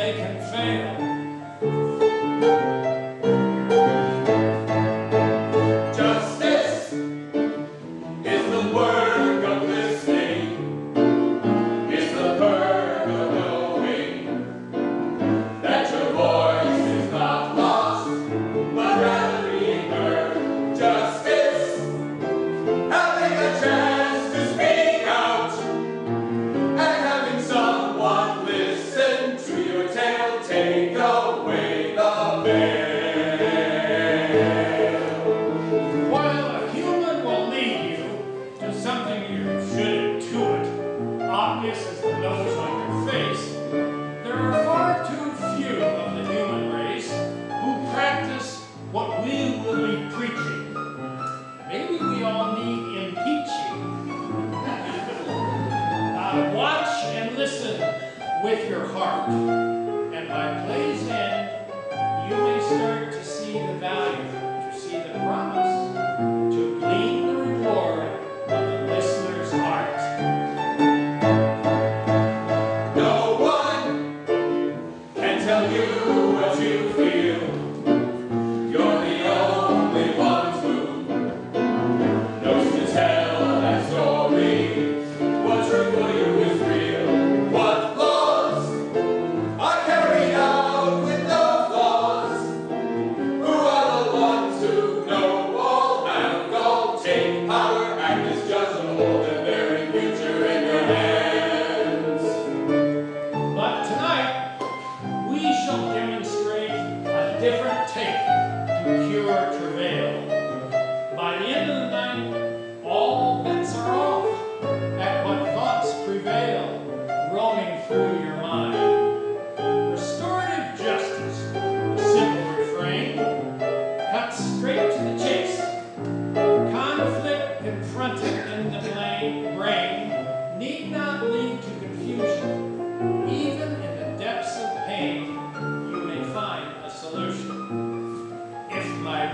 they can fail. With your heart, and by play's end, you may start to see the value, to see the promise, to glean the reward of the listener's heart. No one can tell you what you feel. You're the only one who knows to tell that story. What's true for you is real. What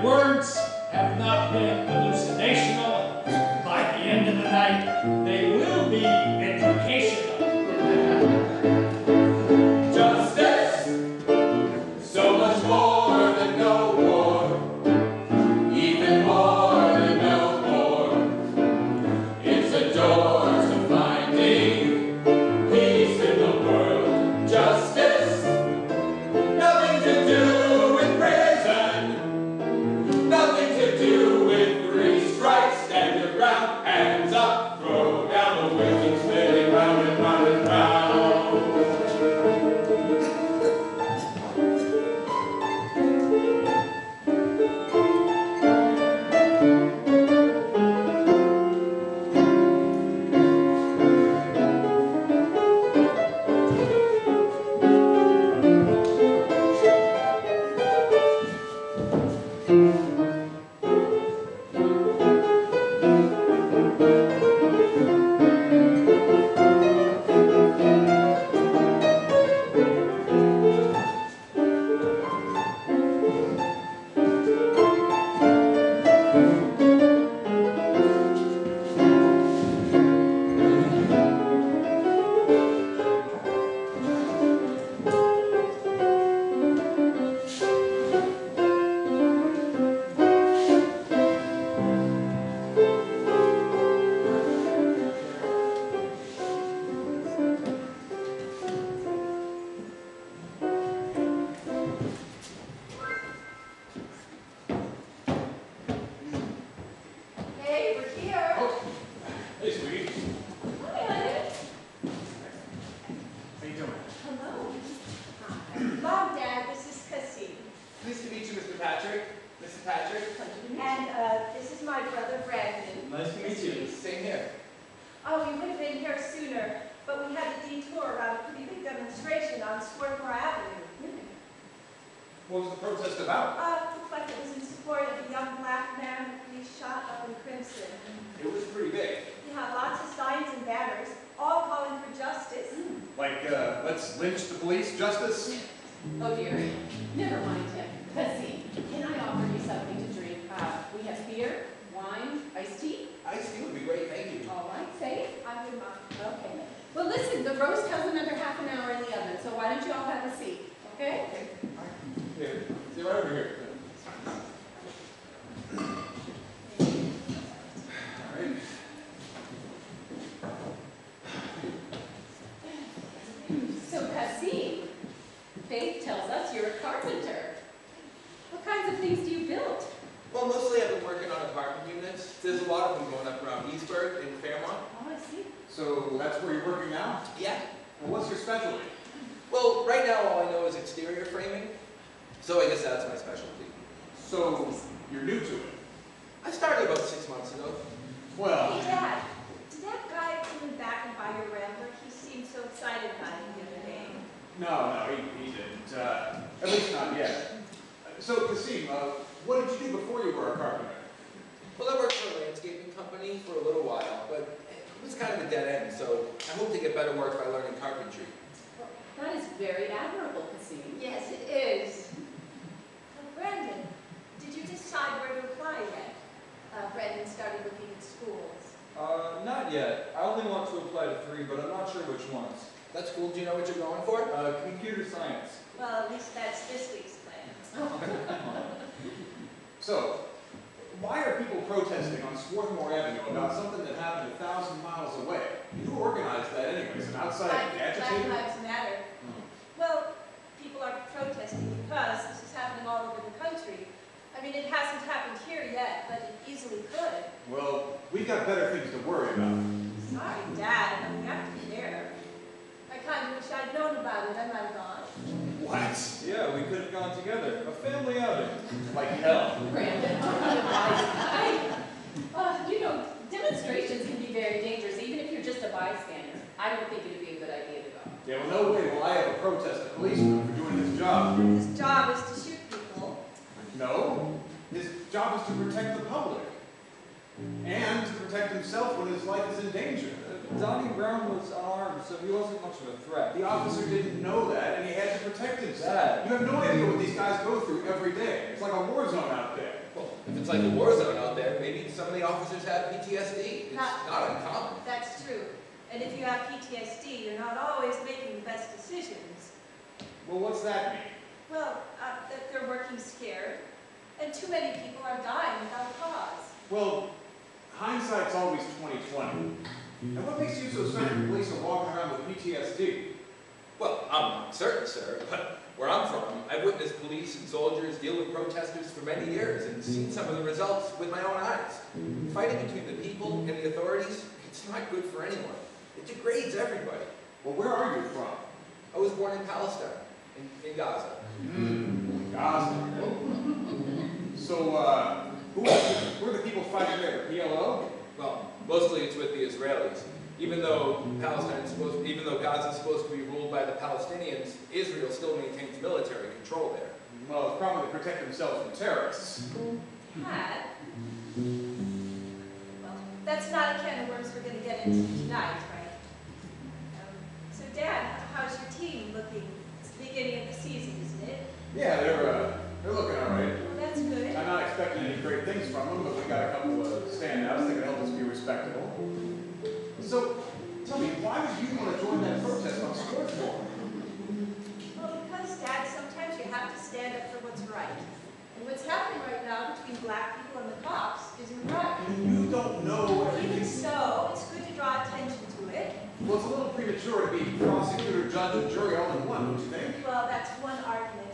words have not been hallucinational. By the end of the night, they will be educational. Justice, so much more than no war, even more than no more. It's a door to finding peace in the world. Justice, nothing to do with prison. Nothing to do with 3 strikes, stand your ground, hands up, throw down the wheels, spinning round and round and round. What was the protest about? Looks like it was in support of a young black man the police shot up in Crimson. It was pretty big. Yeah, lots of signs and banners, all calling for justice. Like, let's lynch the police, justice? Oh dear, never mind him. Let's see, can I offer you something to drink? We have beer, wine, iced tea. Iced tea would be great, thank you. All right, say it. I'm good, Mom. Okay. Well, listen, the roast comes in under half an hour in the oven, so why don't you all have a seat, okay? Here, see right over here. All right. So, Cassie, Faith tells us you're a carpenter. What kinds of things do you build? Well, mostly I've been working on apartment units. There's a lot of them going up around Eastburg and Fairmont. Oh, I see. So that's where you're working now? Yeah. Well, what's your specialty? Well, right now all I know is exterior framing, so I guess that's my specialty. So you're new to it? I started about 6 months ago. Well, Hey, Dad, did that guy come in back and buy your Rambler? He seemed so excited about it the other day. no, he didn't. At least not yet. So, Kasim, what did you do before you were a carpenter? Well, I worked for a landscaping company for a little while, but it was kind of a dead end, so I hope to get better work by learning carpentry. Well, that is very admirable, Cassie. Yes, it is. Brandon, did you decide where to apply yet? Brandon started looking at schools. Not yet. I only want to apply to 3, but I'm not sure which ones. That's cool. Do you know what you're going for? Computer science. Well, at least that's this week's plans. So, why are people protesting on Swarthmore Avenue about something that happened 1,000 miles away? Who organized that anyways? An outside Black agitator? Lives Matter. Well, people are protesting because this is happening all over the country. I mean, it hasn't happened here yet, but it easily could. Well, we've got better things to worry about. Sorry, Dad, you have to be there. I kind of wish I'd known about it. I might have gone. What? Yeah, we could have gone together. A family outing. Like hell. Brandon, I'm not advised. You know, demonstrations can be very dangerous, even if you're just a bystander. I don't think it'd be a good idea to go. Yeah, well, no way will I ever protest a policeman for doing his job. His job is to shoot people. No, his job is to protect the public. And to protect himself when his life is in danger. Donnie Brown was unarmed, so he wasn't much of a threat. The officer didn't know that, and he had to protect himself. Dad. You have no idea what these guys go through every day. It's like a war zone out there. Well, if it's like a war zone out there, maybe some of the officers have PTSD. It's Not- not uncommon. That's true. And if you have PTSD, you're not always making the best decisions. Well, what's that mean? Well, that they're working scared, and too many people are dying without cause. Well, hindsight's always 20/20. And what makes you so certain police are walking around with PTSD? Well, I'm not certain, sir, but where I'm from, I've witnessed police and soldiers deal with protesters for many years and seen some of the results with my own eyes. Fighting between the people and the authorities, it's not good for anyone. It degrades everybody. Well, where are you from? I was born in Palestine, in Gaza. Gaza. Oh. Who are the people fighting there? The PLO? Well, mostly it's with the Israelis. Even though Gaza is supposed to be ruled by the Palestinians, Israel still maintains military control there. Well, it's probably to protect themselves from terrorists. Dad? Well, that's not a can of worms we're going to get into tonight, right? So, Dad, how's your team looking? It's the beginning of the season, isn't it? Yeah, they're looking all right. Well, that's good. I'm not expecting any great things from them, but we got a couple of standouts that can help us be respectable. So, tell me, why would you want to join that protest on Swarthmore? Well, because, Dad, sometimes you have to stand up for what's right. And what's happening right now between black people and the cops isn't right. You don't know Even everything. so, it's good to draw attention to it. Well, it's a little premature to be prosecutor, judge, and jury all in one, don't you think? Well, that's one argument.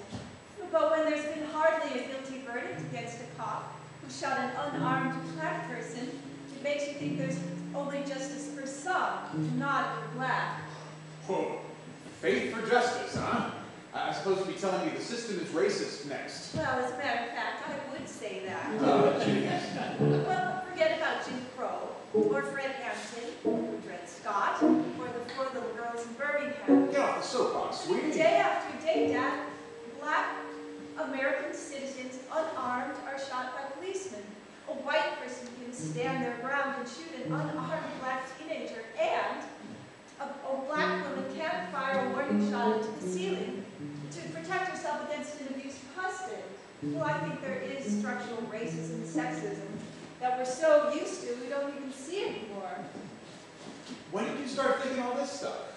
But when there's been hardly a guilty verdict against a cop who shot an unarmed black person, it makes you think there's only justice for some, not for black. Whoa. Faith for justice, huh? I suppose you'd be telling me the system is racist next. Well, as a matter of fact, I would say that. Oh, jeez. Well, forget about Jim Crow, or Fred Hampton, or Dred Scott, or the 4 little girls in Birmingham. Get off the soapbox, sweetie. Day after day, Dad, black American citizens, unarmed, are shot by policemen. A white person can stand their ground and shoot an unarmed black teenager, and a black woman can't fire a warning shot into the ceiling to protect herself against an abusive husband. Well, I think there is structural racism and sexism that we're so used to we don't even see anymore. When did you start thinking all this stuff?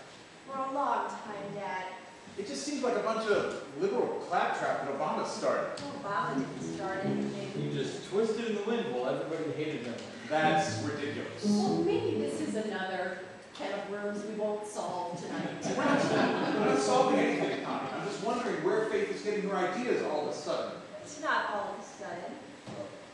For a long time, Dad. It just seems like a bunch of liberal claptrap that Obama started. Obama didn't start anything. He just twisted in the wind while everybody hated him. That's ridiculous. Well, maybe this is another can of worms we won't solve tonight. I'm not solving anything, Connie. I'm just wondering where Faith is getting her ideas all of a sudden. It's not all of a sudden.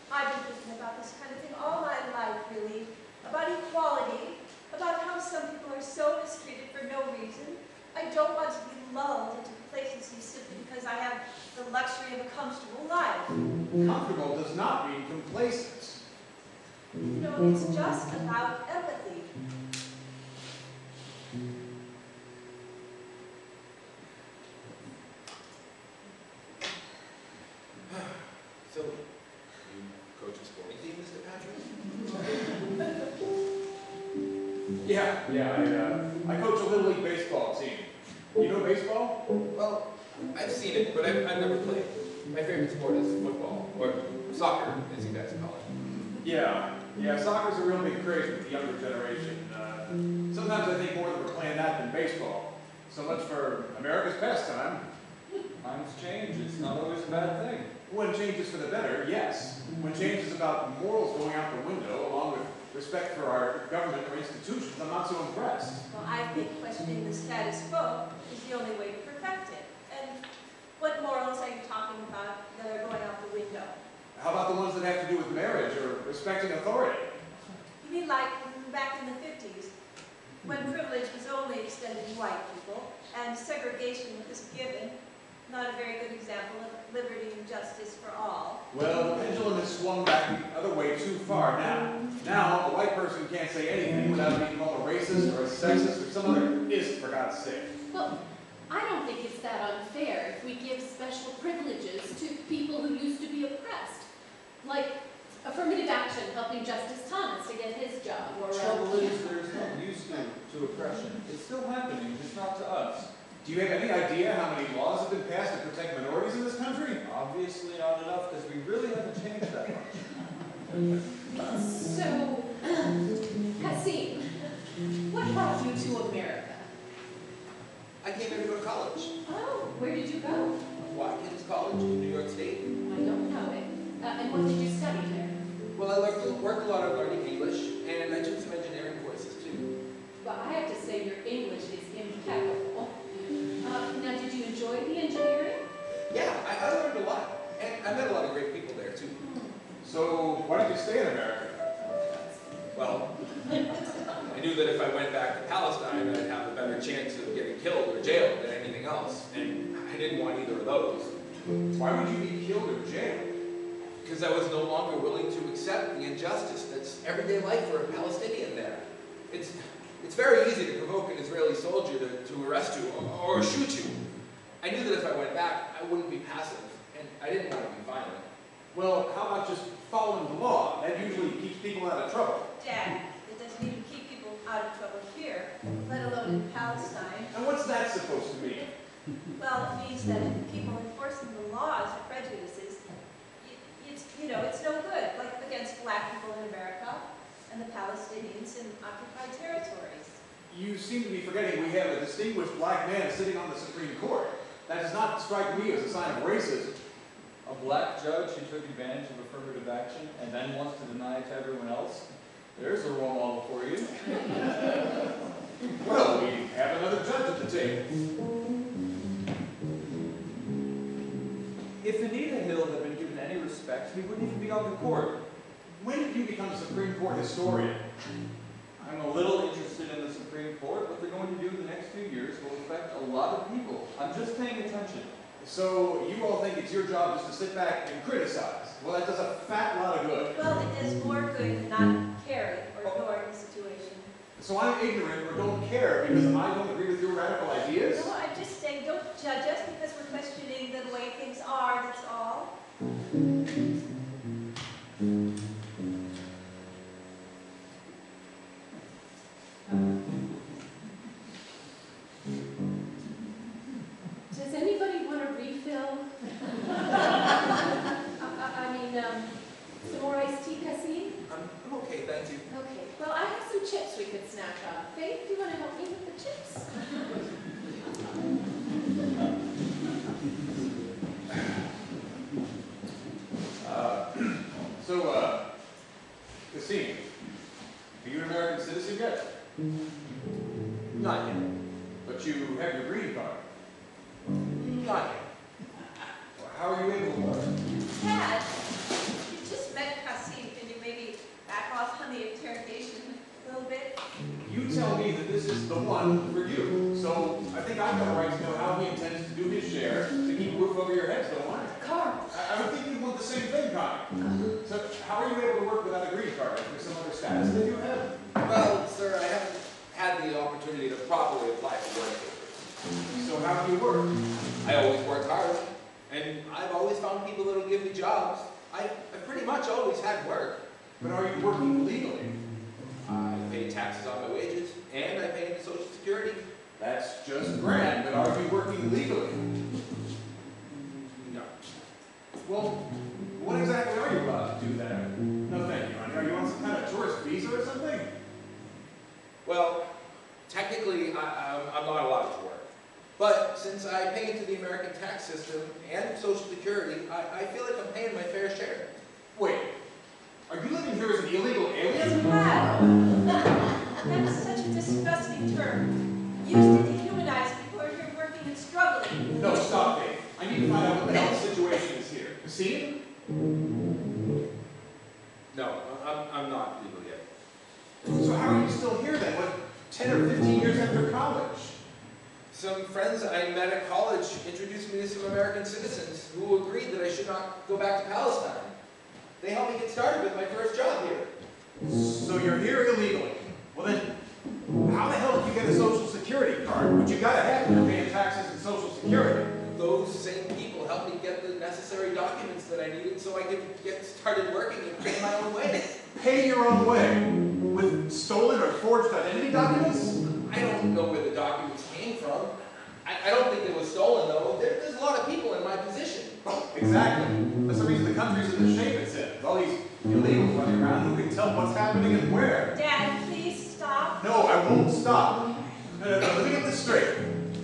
I've been thinking about this kind of thing all my life, really. About equality, about how some people are so mistreated for no reason. I don't want to be lulled into complacency simply because I have the luxury of a comfortable life. Comfortable does not mean complacent. You know, it's just about empathy. So, you coach a sporting team, Mr. Patrick? Yeah, I coach a Little League baseball team. You know baseball? Well, I've seen it, but I've never played. My favorite sport is football, or soccer, as you guys call it. Yeah, soccer's a real big craze with the younger generation. Sometimes I think more that we're playing that than baseball. So much for America's pastime. Times change, it's not always a bad thing. When change is for the better, yes. When change is about morals going out the window, along with respect for our government or institutions, I'm not so impressed. Well, I think questioning the status quo is the only way to perfect it. And what morals are you talking about that are going out the window? How about the ones that have to do with marriage or respecting authority? You mean like back in the 50s, when privilege was only extended to white people, and segregation was given? Not a very good example of liberty and justice for all. Well, the pendulum has swung back the other way too far now. Now, a white person can't say anything without being called a racist or a sexist or some other ist, for God's sake. Well, I don't think it's that unfair if we give special privileges to people who used to be oppressed. Like affirmative action helping Justice Thomas to get his job, or The trouble is, there's no use to oppression. It's still happening, just not to us. Do you have any idea how many laws have been passed to protect minorities in this country? Obviously not enough, because we really haven't changed that much. So, Hasim, what brought you to America? I came here to go to college. Oh, where did you go? Watkins College in New York State. I don't know it. And what did you study there? Well, I worked a lot on learning English, and I took some engineering courses too. Well, I have to say your English is impeccable. Now, did you enjoy the engineering? Yeah, I learned a lot, and I met a lot of great people there too. So, why did you stay in America? Well, I knew that if I went back to Palestine, I'd have a better chance of getting killed or jailed than anything else, and I didn't want either of those. Why would you be killed or jailed? Because I was no longer willing to accept the injustice that's everyday life for a Palestinian there. It's very easy to provoke an Israeli soldier to arrest you or shoot you. I knew that if I went back, I wouldn't be passive, and I didn't want to be violent. Well, how about just following the law? That usually keeps people out of trouble. Dad, it doesn't even keep people out of trouble here, let alone in Palestine. And what's that supposed to mean? Well, it means that people enforcing the laws are prejudices. It's no good, like against black people in America and the Palestinians in occupied territories. You seem to be forgetting we have a distinguished black man sitting on the Supreme Court. That does not strike me as a sign of racism. A black judge who took advantage of affirmative action and then wants to deny it to everyone else? There's a role model for you. Well, we have another judge at the table. If Anita Hill had been given any respect, he wouldn't even be on the court. When did you become a Supreme Court historian? I'm a little interested in the Supreme Court. What they're going to do in the next few years will affect a lot of people. I'm just paying attention. So you all think it's your job just to sit back and criticize? Well, that does a fat lot of good. Well, it does more good than not caring or ignoring the situation. So I'm ignorant or don't care because I don't agree with your radical ideas? No, I'm just saying, don't judge us because we're questioning the way things are, that's all. Does anybody want a refill? Some more iced tea, Cassie? I'm okay, thank you. Okay, well, I have some chips we could snatch up. Faith, do you want to help me with the chips? Christine, are you an American citizen yet? Not yet. But you have your green card. Not yet. Well, how are you able to work? Dad, you just met Kasim. Can you maybe back off on the interrogation a little bit? You tell me that this is the one for you. So I think I've got a right to know how he intends to do his share to keep a roof over your heads, don't I? Carl. I would think you'd want the same thing, Connie. So how are you able to work without a green card? Is there some other status that you have? Well, sir, I haven't had the opportunity to properly apply for work papers. So how do you work? I always work hard, and I've always found people that'll give me jobs. I've pretty much always had work. But are you working legally? I pay taxes on my wages, and I pay into Social Security. That's just grand, but are you working legally? No. Well, what exactly are you allowed to do then? No thank you, honey. Are you on some kind of tourist visa or something? Well, technically, I'm not allowed to work. But since I pay into the American tax system and Social Security, I feel like I'm paying my fair share. Wait, are you living here as an illegal alien? That's such a disgusting term. Used to dehumanize people who are here working and struggling. No, stop, Dave. I need to find out what the hell the situation is here. See? No, I'm not legal yet. So how are you still here then? What, 10 or 15 years after college? Some friends I met at college introduced me to some American citizens who agreed that I should not go back to Palestine. They helped me get started with my first job here. So you're here illegally. Well then, how the hell did you get a Social Security card? Which you gotta have when you're paying taxes and Social Security. Those same people helped me get the necessary documents that I needed so I could get started working and pay my own way. Pay your own way? With stolen or forged identity documents? I don't know where the documents came from. I don't think they were stolen, though. There's a lot of people in my position. Oh, exactly. That's the reason the country's in the shape it's in. With all these illegals running around, who can tell what's happening and where? Dad, please stop. No, I won't stop. No, let me get this straight.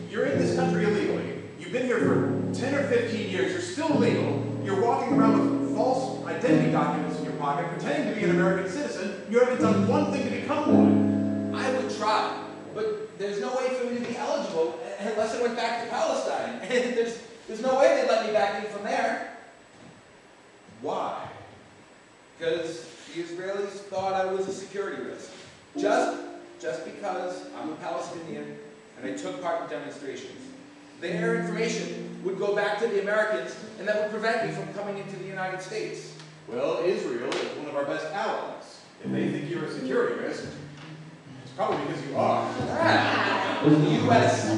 You're in this country illegally. You've been here for 10 or 15 years. You're still illegal. You're walking around with false identity documents in your pocket, pretending to be an American citizen. You haven't done one thing to become one. I would try, but there's no way for me to be eligible unless I went back to Palestine. And there's no way they'd let me back in from there. Why? Because the Israelis thought I was a security risk. Just because I'm a Palestinian and I took part in demonstrations. Their information would go back to the Americans, and that would prevent me from coming into the United States. Well, Israel is one of our best allies. If they think you're a security risk, it's probably because you are. The U.S.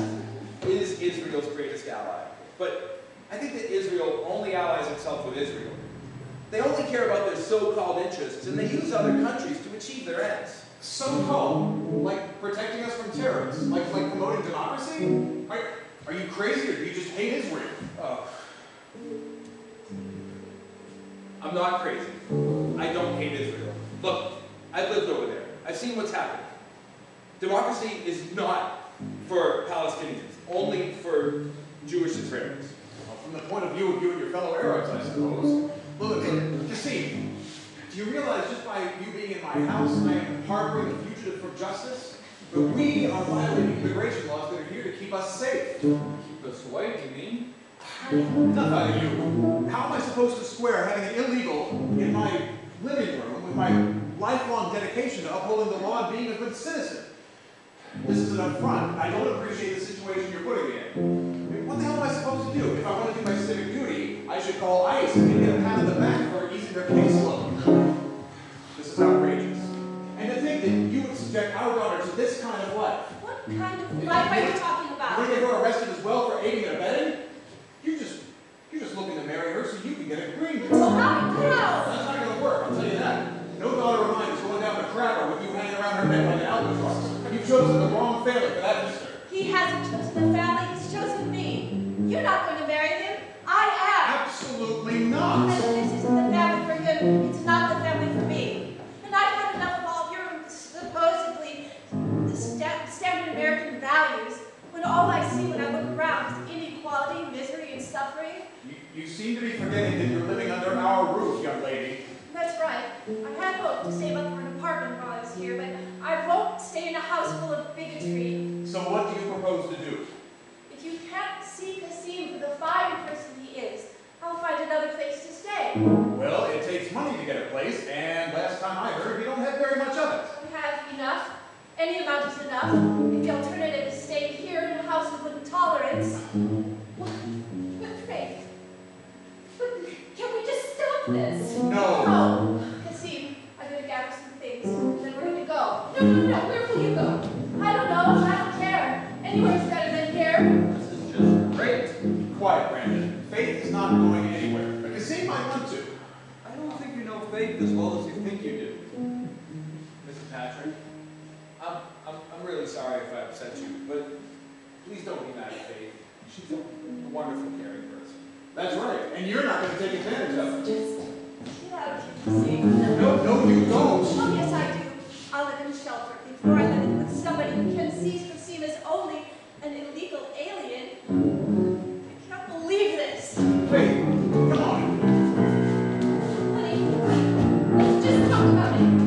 is Israel's greatest ally. But I think that Israel only allies itself with Israel. They only care about their so-called interests, and they use other countries to achieve their ends. So-called? Like protecting us from terrorists? Like promoting democracy? Are you crazy, or do you just hate Israel? Oh. I'm not crazy. I don't hate Israel. Look, I've lived over there. I've seen what's happened. Democracy is not for Palestinians, only for Jewish Israelis. Well, from the point of view of you and your fellow Arabs, I suppose. Look, Kasim, do you realize just by you being in my house, I am harboring a fugitive for justice? But we are violating immigration laws that are here to keep us safe. Keep us white, you mean? Enough out of you. How am I supposed to square having an illegal in my living room with my lifelong dedication to upholding the law and being a good citizen? This is an affront. I don't appreciate the situation you're putting me in. I mean, what the hell am I supposed to do? If I want to do my civic duty, I should call ICE and get a pat on the back for easing their caseload. This is outrageous. And to think that you would subject our daughter to this kind of life. What kind of life are you talking You're about? going to get her arrested as well for aiding and abetting? You're just looking to marry her so you can get a green card. Well, how? That's not going to work, I'll tell you that. No daughter of mine is going down the crabber with you hanging around her neck like an albatross. You've chosen the wrong family for that, mister. He hasn't chosen the family, he's chosen me. You're not going to marry him. I Absolutely am. not. And if this isn't the family for him, it's not the family for me. And I've had enough of all your supposedly You seem to be forgetting that you're living under our roof, young lady. That's right. I had hoped to save up for an apartment while I was here, but I won't stay in a house full of bigotry. So what do you propose to do? If you can't see Kasim for the fine person he is, I'll find another place to stay. Well, it takes money to get a place, and last time I heard, you don't have very much of it. We have enough. Any amount is enough. If the alternative is staying here in a house with tolerance. With faith. But can we just stop this? No. No. Kasim, I'm going to gather some things, and then we're going to go. No. Where will you go? I don't know. I don't care. Anywhere's better than here. This is just great. Quiet, Brandon. Faith is not going anywhere. But Kasim might want to. I don't think you know Faith as well as you think you do. Mrs. Patrick, I'm really sorry if I upset you, but please don't be mad at Faith. She's a wonderful, caring person. That's right. And you're not going to take advantage of it. Get out of here, Kasim. No, you don't. Oh, yes, I do. I'll live in shelter before I live with somebody who can see Kasim as only an illegal alien. I can't believe this. Faith, come on. Honey, let's just talk about it.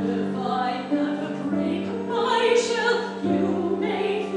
If I never break my shell, you may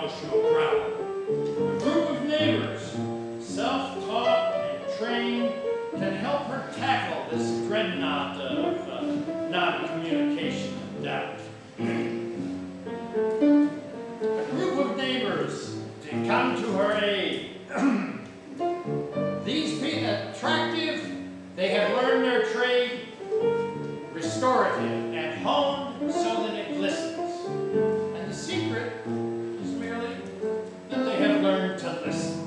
snowshoe ground. A group of neighbors, self-taught and trained, can help her tackle this dreadnought of non-communication and doubt. A group of neighbors to come to her aid. These people, attractive, they have learned their trade, restorative, and honed so that it glistens. And the secret is merely that they have learned to listen.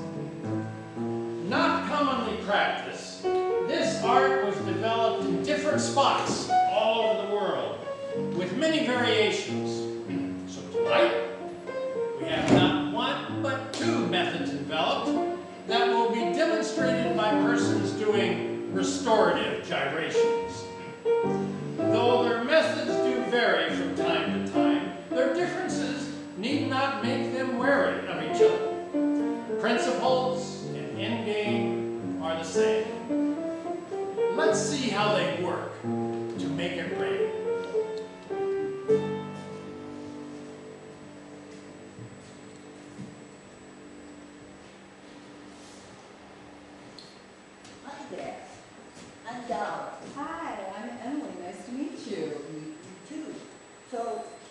Not commonly practiced, this art was developed in different spots all over the world, with many variations. So tonight, we have not one but two methods developed that will be demonstrated by persons doing restorative gyrations. Though their methods do vary from time to time, their differences need not make them wary of each other. Principles and end game are the same. Let's see how they work to make it rain. Hi there. I'm Dara. Hi, I'm Emily. Nice to meet you. You too. So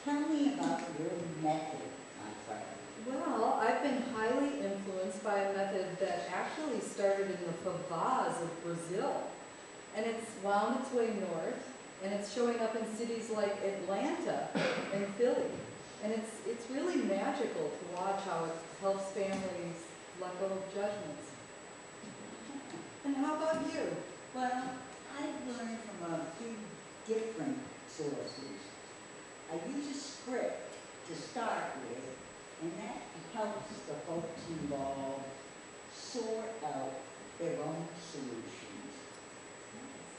tell me about your method, my friend. Well, I've been highly influenced by a method that actually started in the favelas of Brazil. And it's wound its way north, and it's showing up in cities like Atlanta and Philly. And it's really magical to watch how it helps families let go of judgments. And how about you? Well, I've learned from a few different sources. I use a script to start with, and that helps the folks involved sort out their own solutions.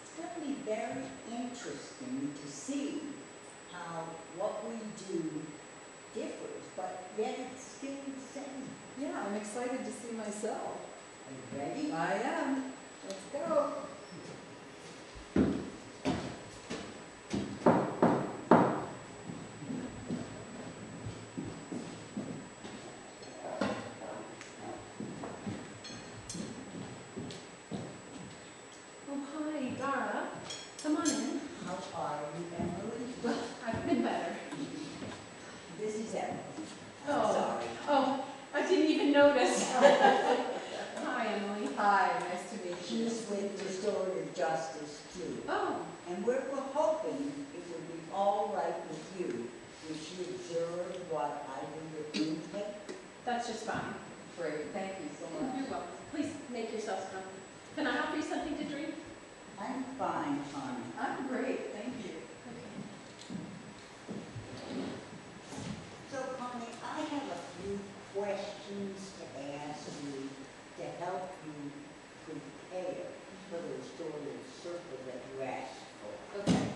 It's going to be very interesting to see how what we do differs, but yet it's still the same. Yeah, I'm excited to see myself. Are you ready? I am. Let's go. Oh, hi, Dara. Come on in. How are you, Emily? Well, I've been better. This is Emily. Oh. Sorry. Oh, I didn't even notice. Hi, Emily. Hi, nice to meet you. She's with Restorative Justice too. Oh, And we're hoping it would be all right with you if she observed what I do with you. that's just fine. Great, thank you so much. You're welcome. Please make yourselves comfortable. Can I offer you something to drink? I'm fine, honey. I'm great, thank you. So, honey, I have a few questions to ask you to help you prepare for the restorative circle that you asked for. Okay.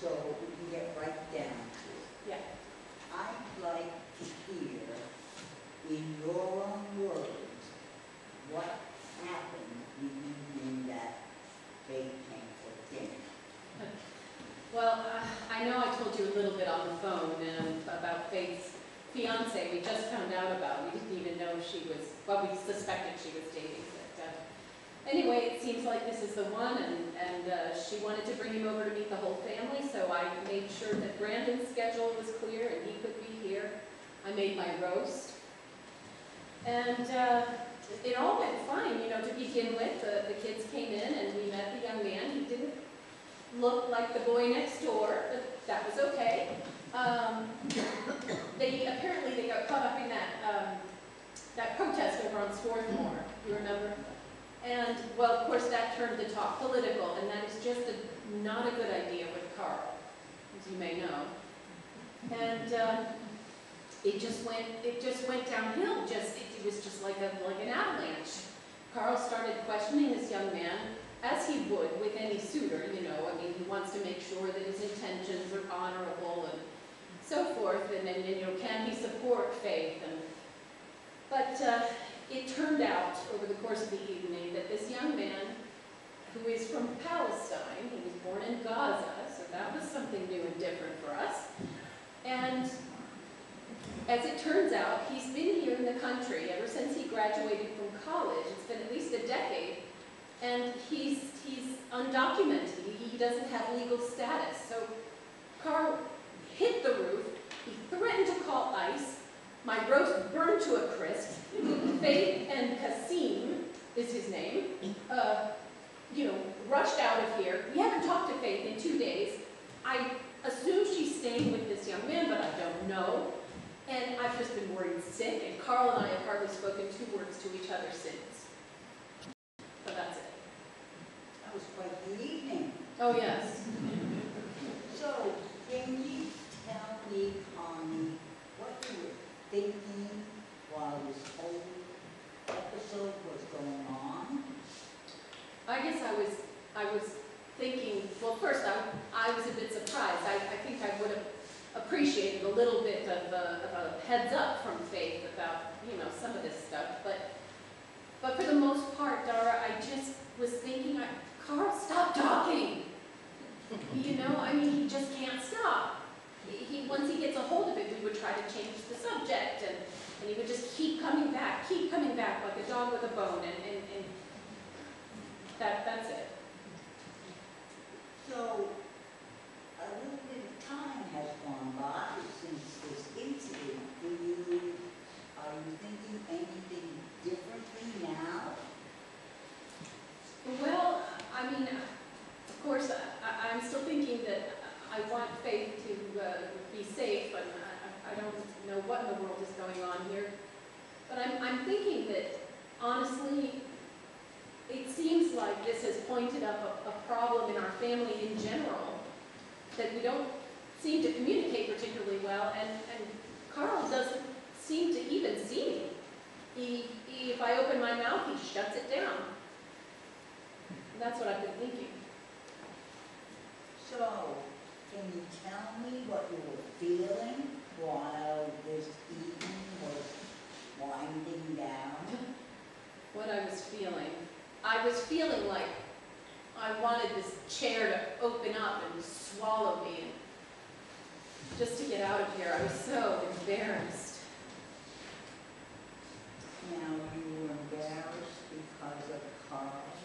So we can get right down to it. Yeah. I'd like to hear, in your own words, what happened the evening that they came for dinner. Well, I know I told you a little bit on the phone about Faith's fiance. We just found out about. We didn't even know she was, well, we suspected she was dating. But anyway, it seems like this is the one, and she wanted to bring him over to meet the whole family, so I made sure that Brandon's schedule was clear and he could be here. I made my roast. And it all went fine, you know, to begin with. The kids came in and we met the young man. He didn't look like the boy next door, but that was okay. Apparently they got caught up in that protest over on Swarthmore, you remember? And, well, of course, that turned the talk political, and that is just not a good idea with Carl, as you may know. And it just went downhill. It was just like an avalanche. Carl started questioning this young man, as he would with any suitor, you know. I mean, he wants to make sure that his intentions are honorable and so forth, and you know, can he support Faith? But it turned out over the course of the evening that this young man, who is from Palestine, he was born in Gaza, so that was something new and different for us. And as it turns out, he's been graduated from college. It's been at least a decade. And he's undocumented. He doesn't have legal status. So Carl hit the roof. He threatened to call ICE. My roast burned to a crisp. Faith and Kasim is his name. Rushed out of here. We haven't talked to Faith in 2 days. I assume she's staying with this young man, but I don't know. And I've just been worried sick, and Carl and I have hardly spoken 2 words to each other since. So that's it. That was quite the evening. Oh, yes. So, can you tell me, Connie, what you were thinking while this whole episode was going on? I guess I was thinking, well, first I was a bit surprised. I think I would have appreciated a little bit of a heads up from Faith about, some of this stuff. But for the most part, Dara, I just was thinking, Carl, stop talking. He just can't stop. Once he gets a hold of it, we would try to change the subject, and he would just keep coming back like a dog with a bone, and that's it. So, a little bit of time has gone by since this incident. Are you thinking anything differently now? Well, of course, I'm still thinking that I want Faith to be safe, and I don't know what in the world is going on here. But I'm thinking that, honestly, it seems like this has pointed up a problem in our family in general, that we don't seem to communicate particularly well, and Carl doesn't seem to even see me. If I open my mouth, he shuts it down. That's what I've been thinking. So, can you tell me what you were feeling while this evening was winding down? What I was feeling. I was feeling like I wanted this chair to open up and swallow me, and just to get out of here. I was so embarrassed. Now, you were embarrassed because of Carl's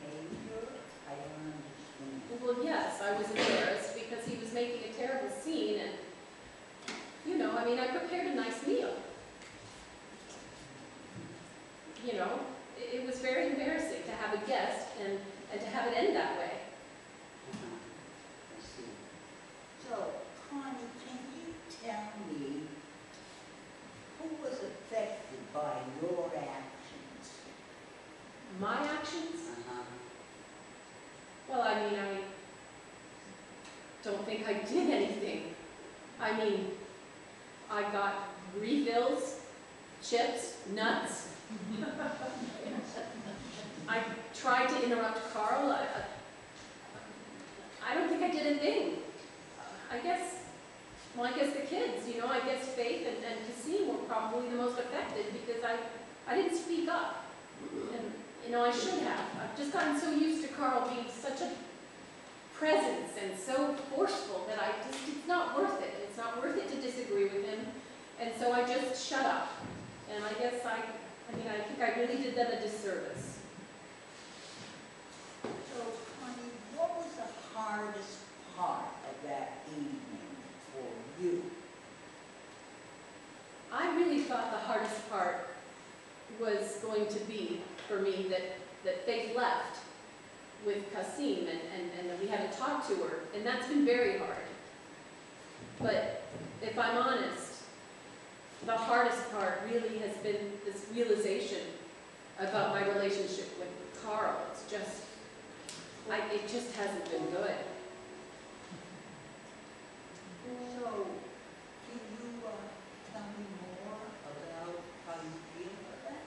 behavior? I don't understand. Well, yes, I was embarrassed because he was making a terrible scene, and, I prepared a nice meal. It was very embarrassing to have a guest and to have it end that way. I see. So, Connie, can you tell me who was affected by your actions? My actions? Uh-huh. Well, I don't think I did anything. I got refills, chips, nuts. I tried to interrupt Carl. I don't think I did a thing. I guess the kids, I guess Faith and Kasim were probably the most affected because I didn't speak up. And, I should have. I've just gotten so used to Carl being such a presence and so forceful that it's not worth it. It's not worth it to disagree with him. And so I just shut up. And I guess I think I really did them a disservice. So, Connie, what was the hardest part of that evening for you? I really thought the hardest part was going to be, for me, that Faith left with Kasim and that we hadn't talked to her, and that's been very hard. But if I'm honest, the hardest part really has been this realization about my relationship with Carl. It just hasn't been good. So, can you tell me more about how you feel about that?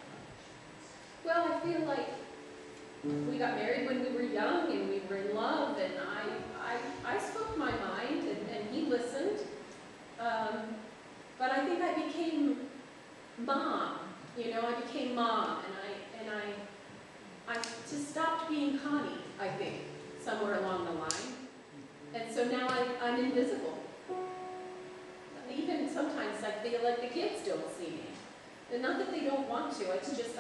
Well, I feel like we got married when we were young and we were in love, and I spoke my mind and he listened. But I think I became mom. I became mom, and I just stopped being Connie, I think, somewhere along the line. And so now I'm invisible. Even sometimes I feel like the kids don't see me. And not that they don't don't want to. It's just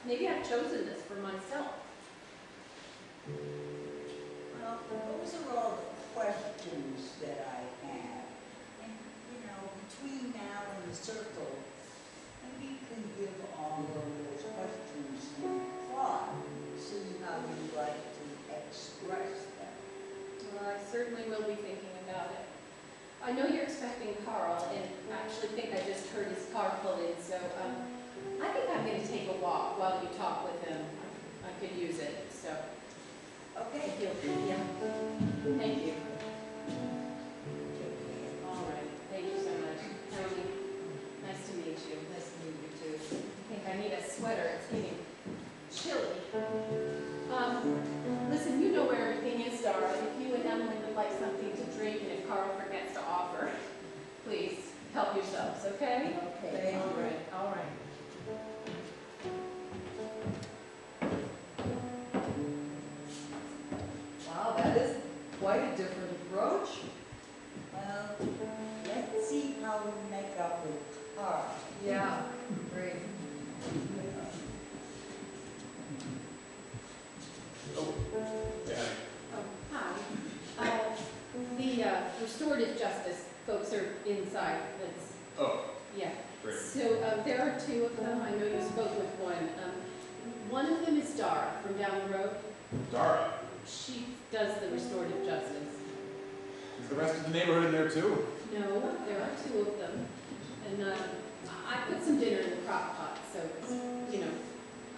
maybe I've chosen this for myself. Well, those are all the questions that I have. And, you know, between now and the circle, maybe you can give all of those questions some thought, see how you'd like to express them. Well, I certainly will be thinking about it. I know you're expecting Carl, and I actually think I just heard his car pull in, so I think I'm going to take a walk while you talk with him. I could use it, so. Okay. Yeah. Thank you. All right. Thank you so much. Tony, nice to meet you. Nice to meet you too. I think I need a sweater. It's getting chilly. Listen, you know where everything is, Dara. If you and Emily would like something to drink, and if Carl forgets to offer, please help yourselves, okay? Okay. All right. All right. Wow, that is quite a different approach. Well, let's see how we make up with Carl. Yeah, great. Oh, yeah. Oh, hi. The restorative justice folks are inside. That's, Oh, yeah. great. So there are two of them. I know you spoke with one. One of them is Dara from down the road. Dara, She does the restorative justice. is the rest of the neighborhood in there too? No, there are two of them. And I put some dinner in the crock pot, so it's, you know,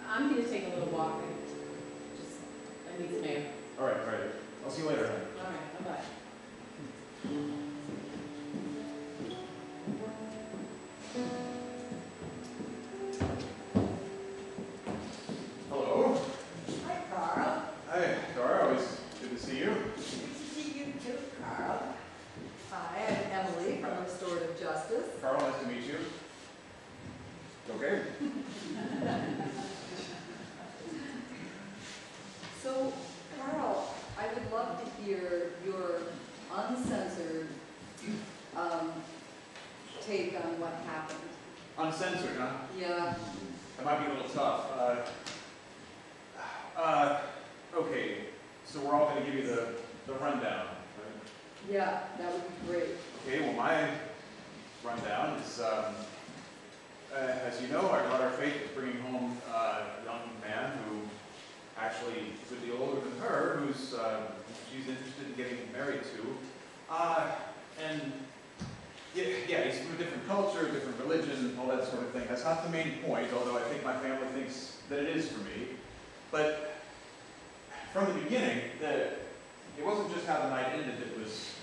I'm going to take a little walk and just, I need some air. All right. I'll see you later. All right, bye-bye. Hello. Hi, Carl. Hi, Dara. Always good to see you. Good to see you too, Carl. Hi, I'm Emily from Restorative Justice. Carl, nice to meet you. Okay. So, Carl, I would love to hear your uncensored take on what happened. Uncensored, huh? Yeah. That might be a little tough. Okay, so we're all going to give you the rundown, right? Yeah, that would be great. Okay, well, my rundown is, as you know, our daughter Faith is bringing home a young man who actually is a deal older than her, who's she's interested in getting married to. And yeah, he's from a different culture, different religion, all that sort of thing. That's not the main point, although I think my family thinks that it is for me. But from the beginning, it wasn't just how the night ended that was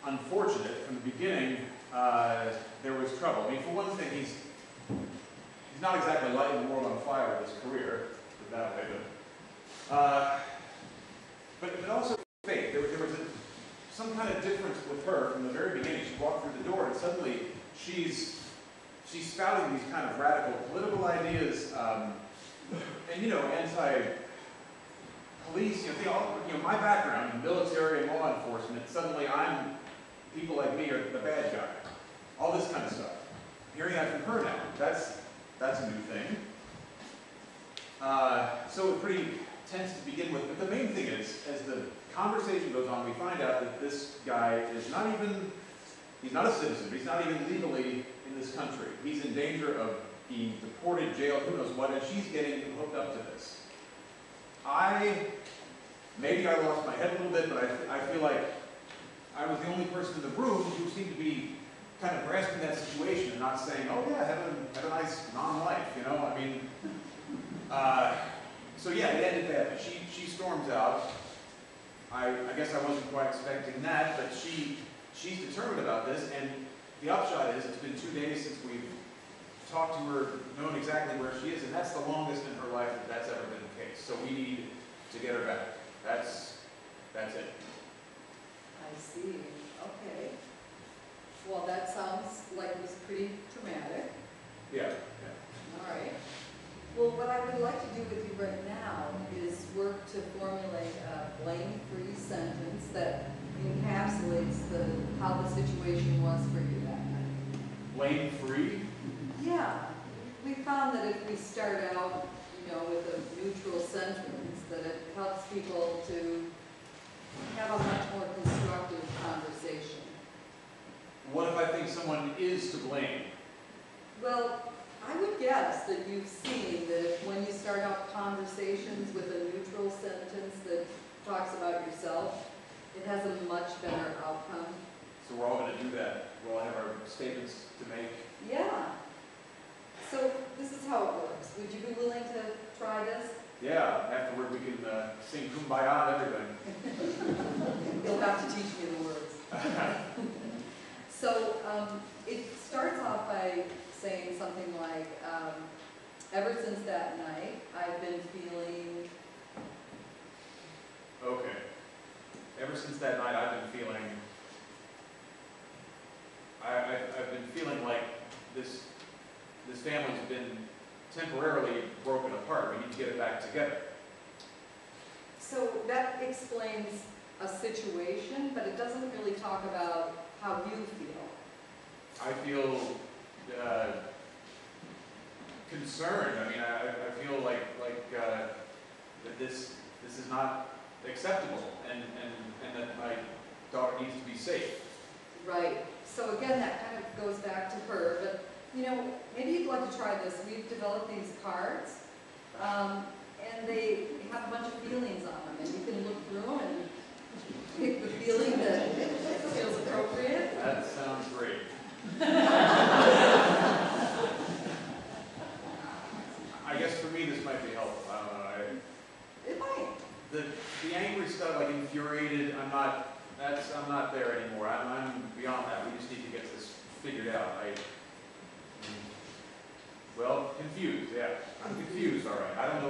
unfortunate. From the beginning, there was trouble. I mean, for one thing, he's not exactly lighting the world on fire with his career, put it that way, but also Faith. There was some kind of difference with her from the very beginning. She walked through the door, and suddenly she's spouting these kind of radical political ideas, and anti-police. My background in military and law enforcement. Suddenly, people like me are the bad guy. All this kind of stuff. Hearing that from her now, that's a new thing. So it's pretty tense to begin with. But the main thing is, as the conversation goes on, we find out that this guy is he's not a citizen. He's not even legally in this country. He's in danger of being deported, jailed, who knows what, and she's getting hooked up to this. Maybe I lost my head a little bit, but I feel like I was the only person in the room who seemed to be kind of grasping that situation and not saying, oh yeah, have a nice non-life, I mean, so yeah, it ended bad. She storms out. I guess I wasn't quite expecting that, but she's determined about this, and the upshot is it's been 2 days since we've talked to her, known exactly where she is, and that's the longest in her life that that's ever been the case. So we need to get her back. That's it. I see. Okay. Well, that sounds like it was pretty traumatic. Yeah. All right. Well, what I would like to do with you right now is work to formulate a blame-free sentence that encapsulates how the situation was for you that night. Blame-free? Yeah. we found that if we start out, you know, with a neutral sentence, that it helps people to have a much more constructive conversation. What if I think someone is to blame? Well, I would guess that you've seen that if when you start out conversations with a neutral sentence that talks about yourself, it has a much better outcome. So we're all going to do that. We'll all have our statements to make. Yeah. So this is how it works. Would you be willing to try this? Yeah, afterward we can sing Kumbaya and everything. You'll have to teach me the words. So it starts off by saying something like, ever since that night, I've been feeling... Okay. Ever since that night, I've been feeling... I've been feeling like this family's been temporarily broken apart. We need to get it back together. So that explains a situation, but it doesn't really talk about how you feel. I feel concerned. I mean, I feel like that this is not acceptable, and that my daughter needs to be safe. Right. So again, that kind of goes back to her. But you know, maybe you'd like to try this. We've developed these cards, and they have a bunch of feelings on them, and you can look through them and pick the feeling that feels appropriate. That sounds great. I guess for me this might be helpful. I don't know. It might. The angry stuff, like infuriated, I'm not there anymore. I'm beyond that. We just need to get this figured out. Well, confused, yeah. I'm confused, all right. I don't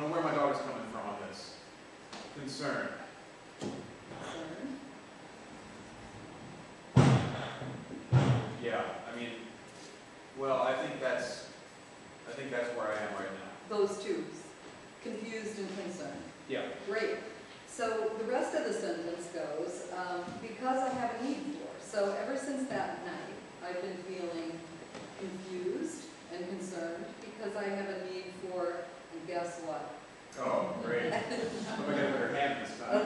know where my daughter's coming from on this. Concerned. Yeah, I mean, well, I think that's where I am right now. Those two, confused and concerned. Yeah. Great. So the rest of the sentence goes, because I have a need for. So ever since that night, I've been feeling confused and concerned because I have a need for, and guess what? Oh, great. I'm going to get a better hand this time.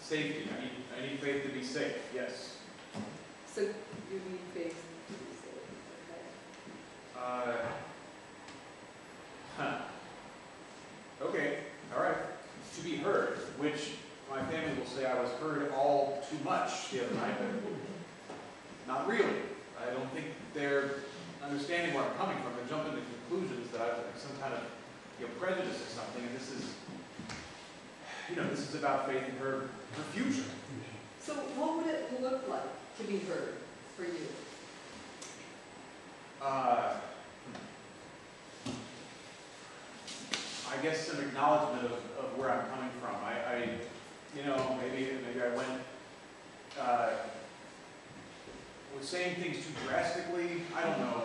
Safety. I need faith to be safe, yes. So you need faith to be safe, okay? Okay, all right. To be heard, which my family will say I was heard all too much the other night, but not really. I don't think they're understanding where I'm coming from. They're jumping to conclusions that I've some kind of prejudice or something, and this is about faith in her future. So what would it look like to be heard for you? I guess some acknowledgement of where I'm coming from. Maybe I went was saying things too drastically. I don't know,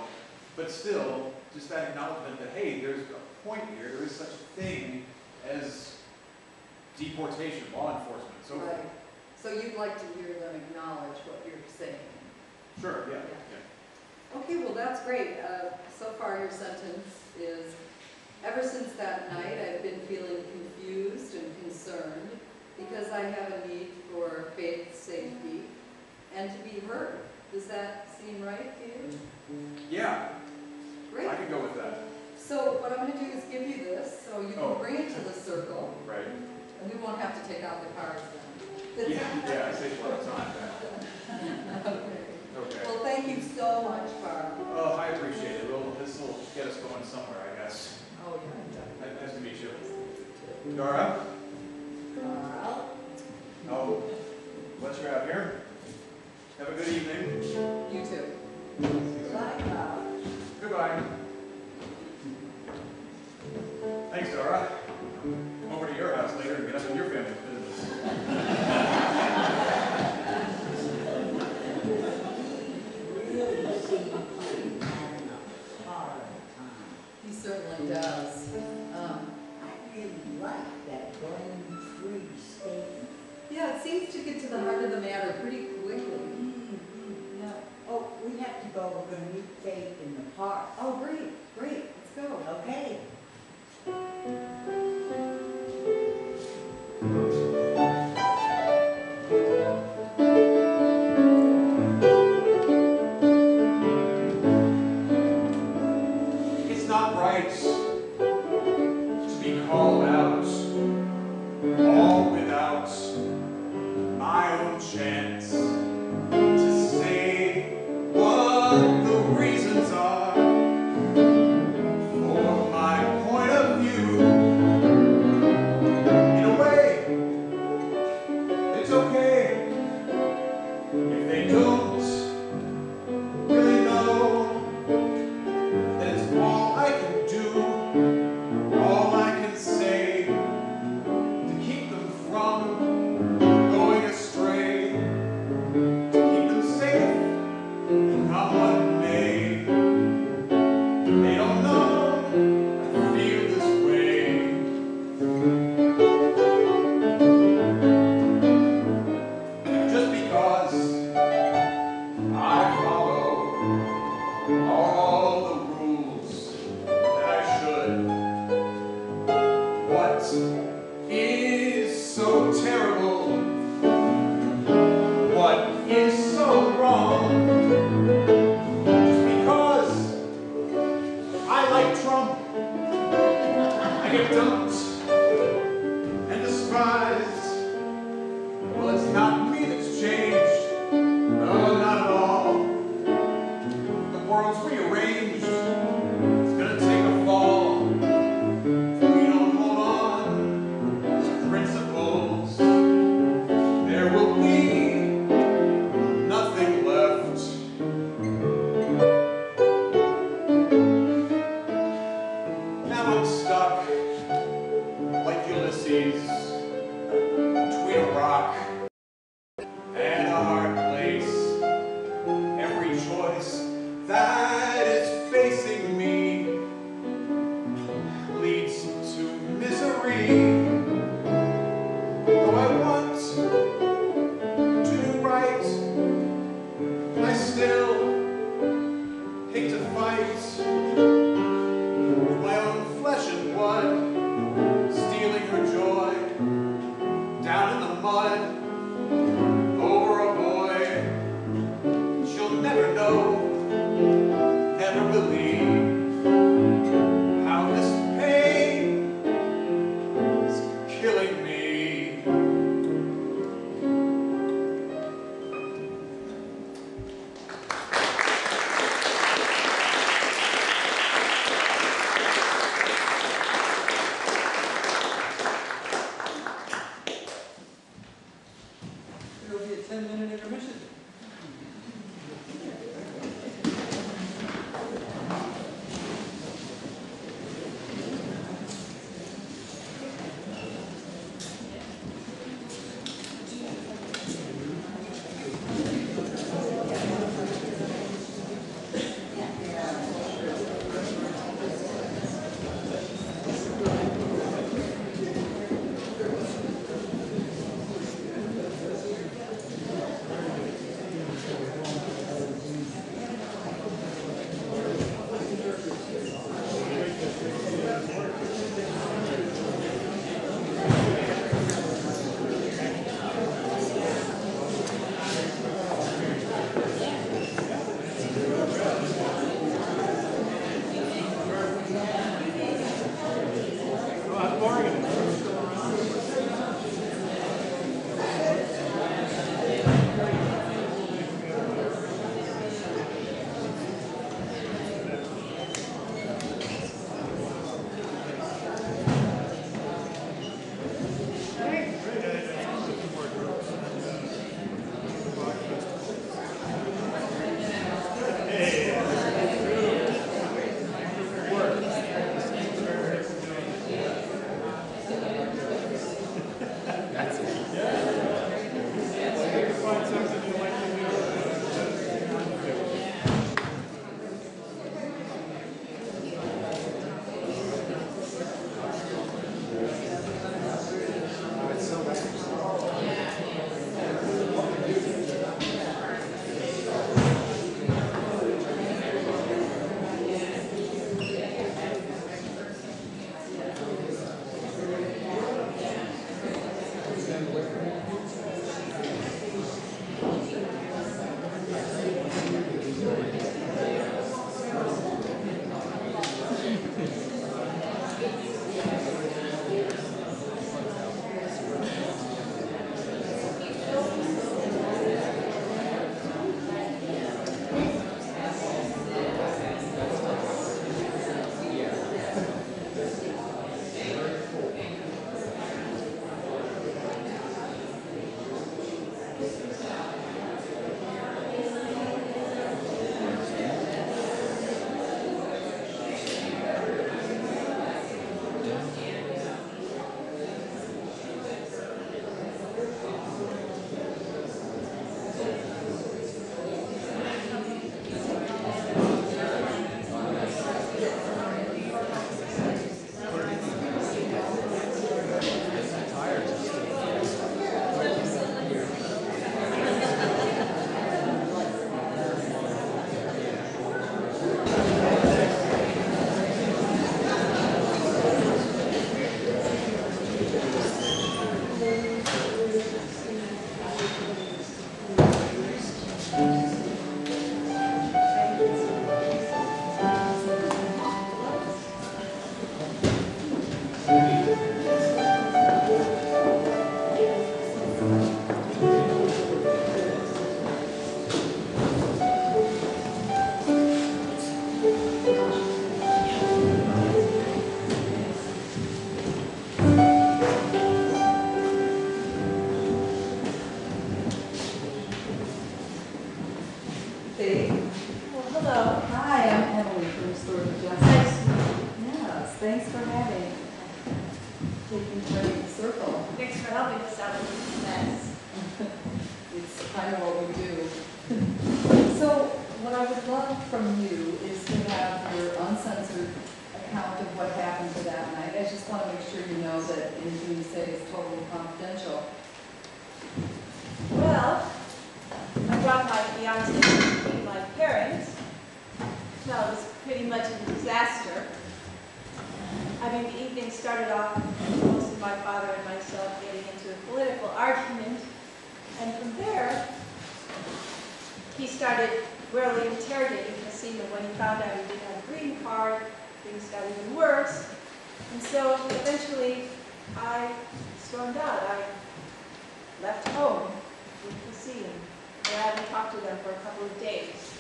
but still, just that acknowledgement that hey, there's a point here. There is such a thing as deportation, law enforcement, so forth. Right. So you'd like to hear them acknowledge what you're saying. Sure. Yeah. Okay, well that's great. So far your sentence is, ever since that night I've been feeling confused and concerned because I have a need for faith, safety, and to be heard. Does that seem right to you? Yeah. Great. I can go with that. So what I'm going to do is give you this, so you can bring it to the circle, Right. and we won't have to take out the cards then. Yeah, I saved a lot of time. Okay. Okay. Well, thank you so much, Carl. Oh, I appreciate it. This will get us going somewhere, I guess. Oh, yeah. Nice to meet you. Dora? Carl? Oh, let you out here. Have a good evening. You too. Bye, Carl. Goodbye. Thanks, Dora. Come over to your house later and get up in your family's business. Really seems like he's having a hard time. He certainly does. I really like that blame-free statement. Yeah, it seems to get to the heart of the matter pretty quickly. They don't really know that it's all I can do, all I can say to keep them from going astray, to keep them safe, come what may. They don't know I feel this way. Just because I follow all the rules that I should. What is so terrible? What is so wrong? Just because I like Trump, I get dumped and despised. Well, it's not me that's changed. No, not at all. The world's rearranged. It's gonna take a fall. If we don't hold on to principles, there will be nothing left. Now I'm stuck like Ulysses between a rock and a hard place. Every choice that is facing me leads to misery. Though I want to do right, I still hate to fight with my own flesh and blood, stealing her joy down in the mud over a boy she'll never know, never believe how this pain is killing me. Faith. Well, hello. Hi, I'm Emily from Restorative Justice. Nice to meet you. Yes, thanks for having, taking part in the circle. Thanks for helping us out with this mess. It's kind of what we do. So what I would love from you is to have your uncensored account of what happened to that night. I just want to make sure you know that anything you say is totally confidential. Well, I brought my fiance to meet my parents. Well, it was pretty much a disaster. I mean, the evening started off with most of my father and myself getting into a political argument. And from there, he started really interrogating Casino. When he found out he didn't have a green card, things got even worse. And so eventually, I stormed out. I left home with Casino. And I haven't talked to them for a couple of days.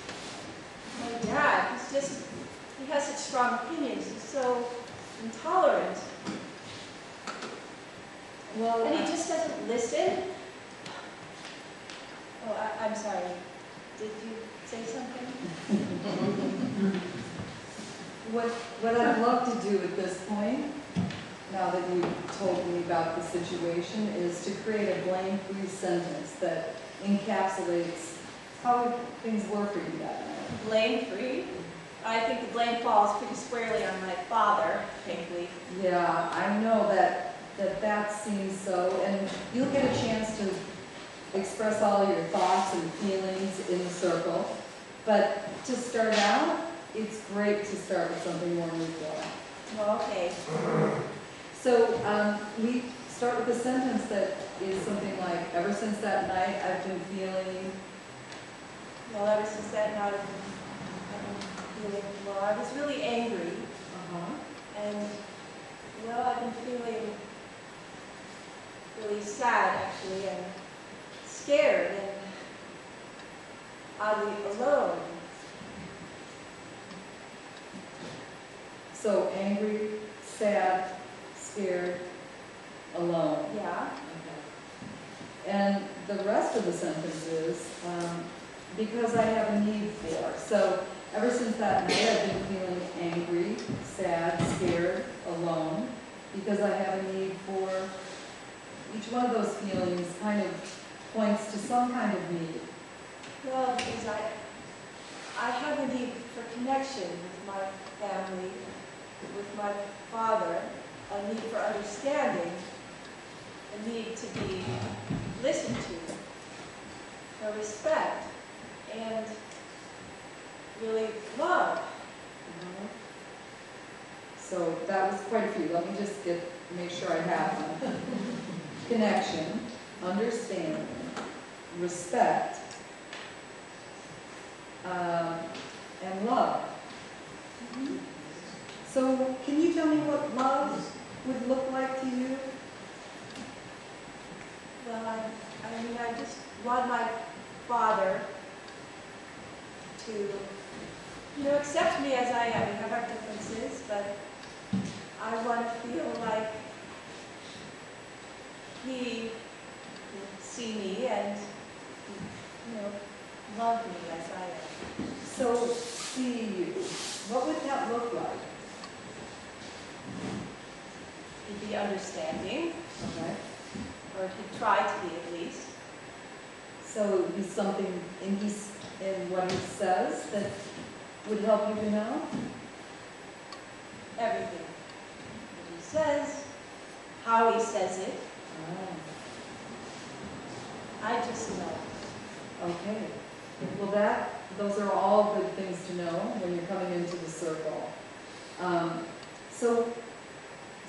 My dad, he has such strong opinions. He's so intolerant. Well, And he just doesn't listen. Oh, I'm sorry. Did you say something? what I'd love to do at this point, now that you've told me about the situation, is to create a blame-free sentence that encapsulates how things were for you that night. Blame-free? I think the blame falls pretty squarely on my father, frankly. Yeah, I know that seems so, and you'll get a chance to express all your thoughts and feelings in the circle. But to start out, it's great to start with something more neutral. Well, okay. So we start with a sentence that is something like, ever since that night, I've been feeling. Well, ever since that night, I've been feeling, well, I was really angry. And, well, I've been feeling really sad, actually, and scared and oddly alone. So angry, sad, scared, alone. Yeah. Okay. And the rest of the sentence is, because I have a need for. So ever since that night, I've been feeling angry, sad, scared, alone, because I have a need for. Each one of those feelings kind of points to some kind of need. Well, because I have a need for connection with my family, with my father, a need for understanding, a need to be listened to, for respect, and really love. So that was quite a few. Let me just make sure I have them. Connection, understanding, respect, and love. So can you tell me what love would look like to you? Well, I mean, I just want my father to, accept me as I am. We have our differences, but I want to feel like he will see me and, love me as I am. So see you. What would that look like? He'd be understanding, Okay. or he'd try to be at least. So it'd be something in what he says that would help you to know? Everything. What he says, how he says it, I just know. Okay. Well, those are all good things to know when you're coming into the circle. So,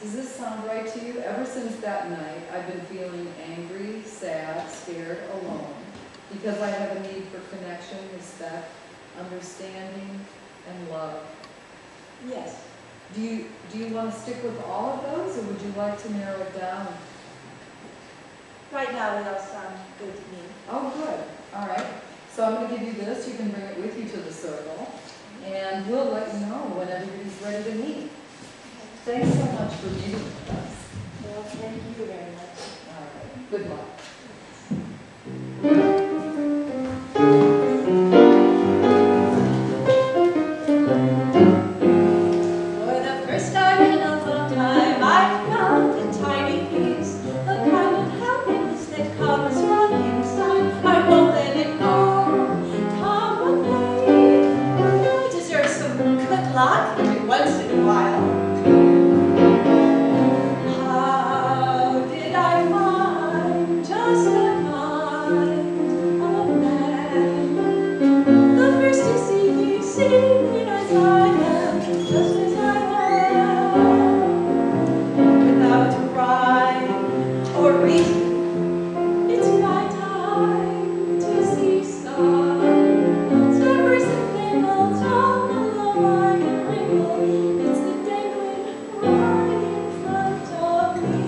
does this sound right to you? Ever since that night, I've been feeling angry, sad, scared, alone, because I have a need for connection, respect, understanding, and love. Yes. Do you want to stick with all of those, or would you like to narrow it down? Right now, they all sound good to me. Oh, good. All right. So I'm going to give you this. You can bring it with you to the circle, and we'll let you know when everybody's ready to meet. Thanks so much for meeting with us. Well, thank you very much. All right. Good luck. luck every once in a while. How did I find just the kind of man? The first to see me as I am, just as I am, without rhyme or reason. It's my time to see sun. Steppers and thingles on the low I can wrinkle. It's the dangling right in front of me.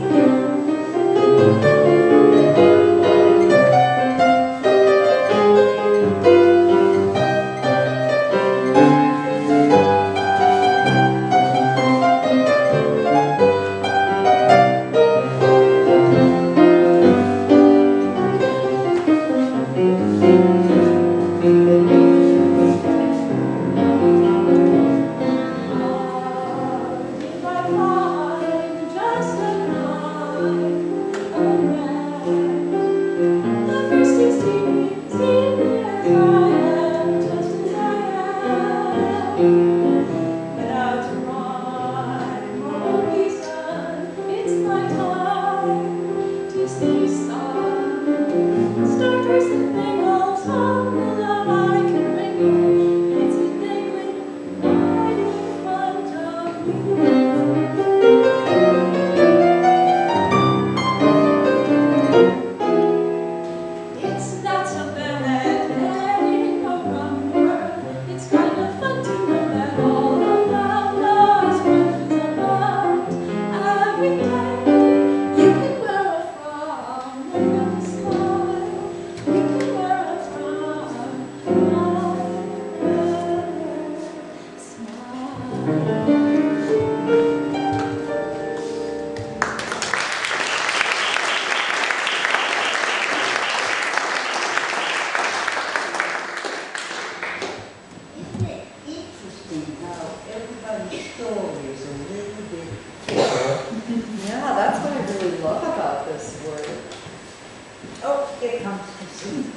If I find just a kind of man, the first to see me as I am, just as I am, without rhyme or reason. It's my time to see sun. Starters and thingles on the love I can wrinkle. It's a dangling right in front of me. It's not so bad getting around the world. It's kind of fun to know that all around us runs about. Every day you can wear a frown and a smile. You can wear a frown and a smile. Isn't it interesting how everybody's story is a little bit different? Yeah, that's what I really love about this work. Oh, here comes Christine.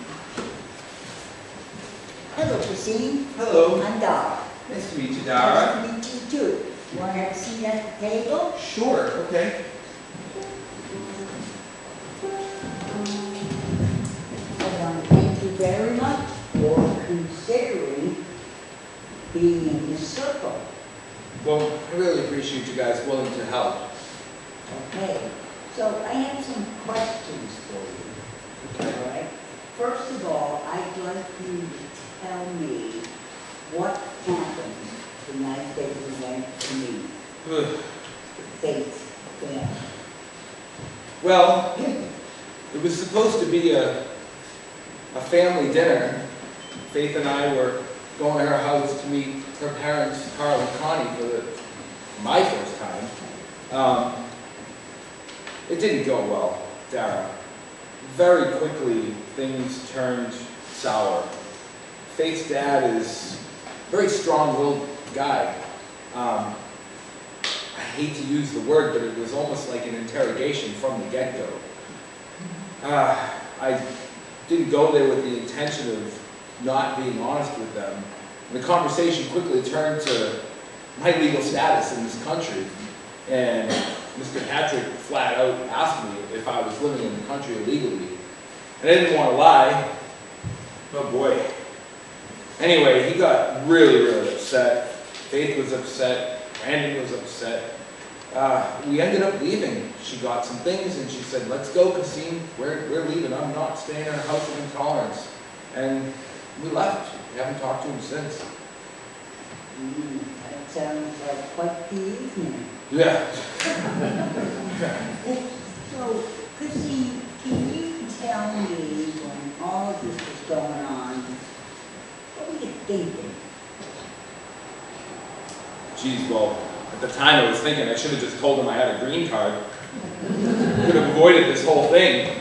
Hello, Christine. Hello. I'm Dara. Nice to meet you, Dara. Nice to meet you too. You want to have a seat at the table? Sure, okay. I want to thank you very much for considering being in this circle. Well, I really appreciate you guys willing to help. Okay, so I have some questions for you. All right. First of all, I'd like you to tell me what happened the night that you went to meet Ugh. Faith family. Well, it was supposed to be a family dinner. Faith and I were going to her house to meet her parents, Carl and Connie, for my first time. It didn't go well, Dara. Very quickly, things turned sour. Faith's dad is a very strong-willed guy. I hate to use the word, but it was almost like an interrogation from the get-go. I didn't go there with the intention of not being honest with them. And the conversation quickly turned to my legal status in this country. And Mr. Patrick flat out asked me if I was living in the country illegally. And I didn't want to lie. Oh boy. Anyway, he got really, really upset. Faith was upset. Brandon was upset. We ended up leaving. She got some things and she said, "Let's go, Christine. We're leaving. I'm not staying in a house of intolerance." And we left. We haven't talked to him since. That sounds like quite the evening. Yeah. So, Christine, can you tell me when all of this was going on, what were you thinking? Geez, well, at the time I was thinking I should have just told him I had a green card. Could have avoided this whole thing.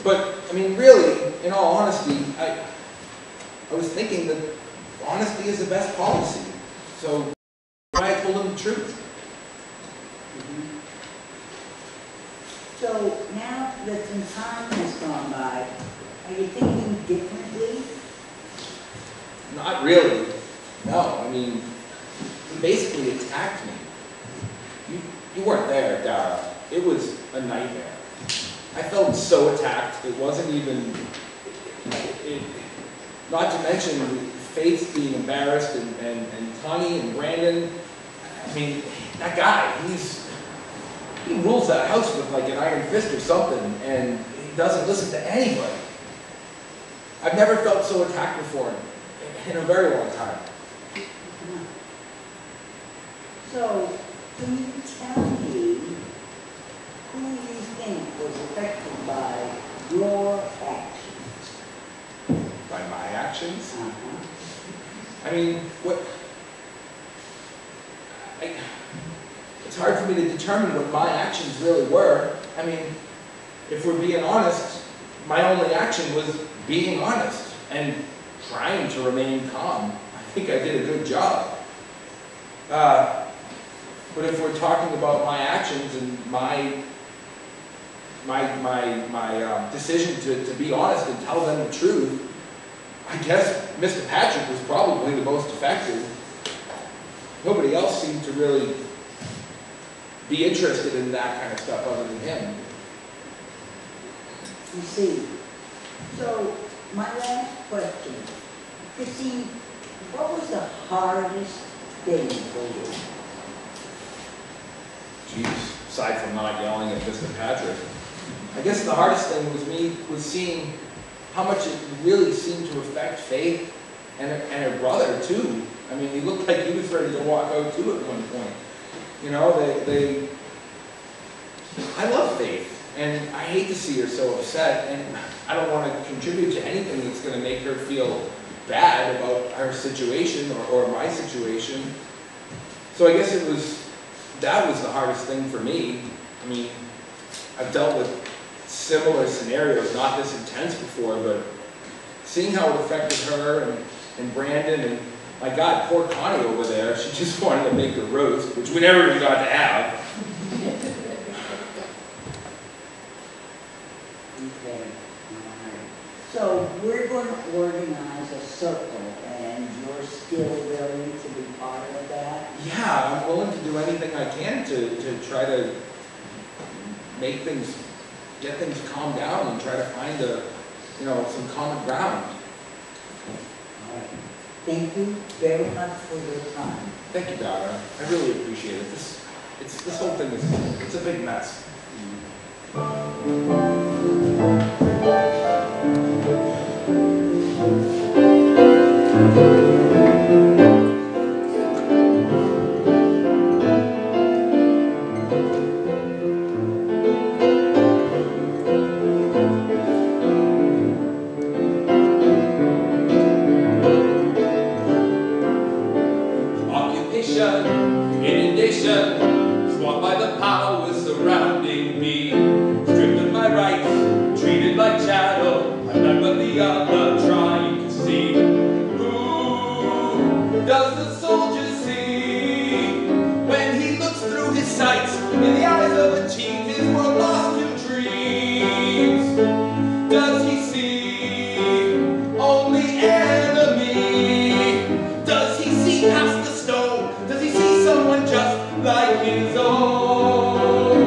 But, I mean, really, in all honesty, I was thinking that honesty is the best policy. So, I told him the truth. So, now that some time has gone by, are you thinking differently? Not really. No, I mean, he basically attacked me. You weren't there, Dara. It was a nightmare. I felt so attacked. It wasn't even, not to mention Faith being embarrassed and Tani and Brandon. I mean, that guy, he rules that house with like an iron fist or something, and he doesn't listen to anybody. I've never felt so attacked before in a very long time. So, can you tell me who you think was affected by your actions? By my actions? Uh-huh. I mean, it's hard for me to determine what my actions really were. I mean, if we're being honest, my only action was being honest and trying to remain calm. I think I did a good job. But if we're talking about my actions and my decision to be honest and tell them the truth, I guess Mr. Patrick was probably the most effective. Nobody else seemed to really be interested in that kind of stuff other than him. You see, so my last question, Christine, what was the hardest thing for you? Jeez, aside from not yelling at Mr. Patrick, I guess the hardest thing was seeing how much it really seemed to affect Faith and her brother too. I mean, he looked like he was ready to walk out too at one point. You know, I love Faith, and I hate to see her so upset, and I don't want to contribute to anything that's going to make her feel bad about her situation or my situation. So I guess that was the hardest thing for me. I mean, I've dealt with similar scenarios, not this intense before, but seeing how it affected her and Brandon, and my God, poor Connie over there, she just wanted to make the roast, which we never even got to have. Okay. So we're going to organize a circle, and you're still willing to be part of that? Yeah, I'm willing to do anything I can to try to get things calmed down and try to find some common ground. All right. Thank you very much for your time. Thank you, Dara. I really appreciate it. This whole thing it's a big mess. Inundation, swamped by the powers surrounding me. Stripped of my rights, treated like chattel. I'm not but the other trying to see. Who does the soldier see when he looks through his sights? In the eyes of a chief, his world lost to dreams. Does he see only enemy? Does he see past the stone? Does he see someone just like his own?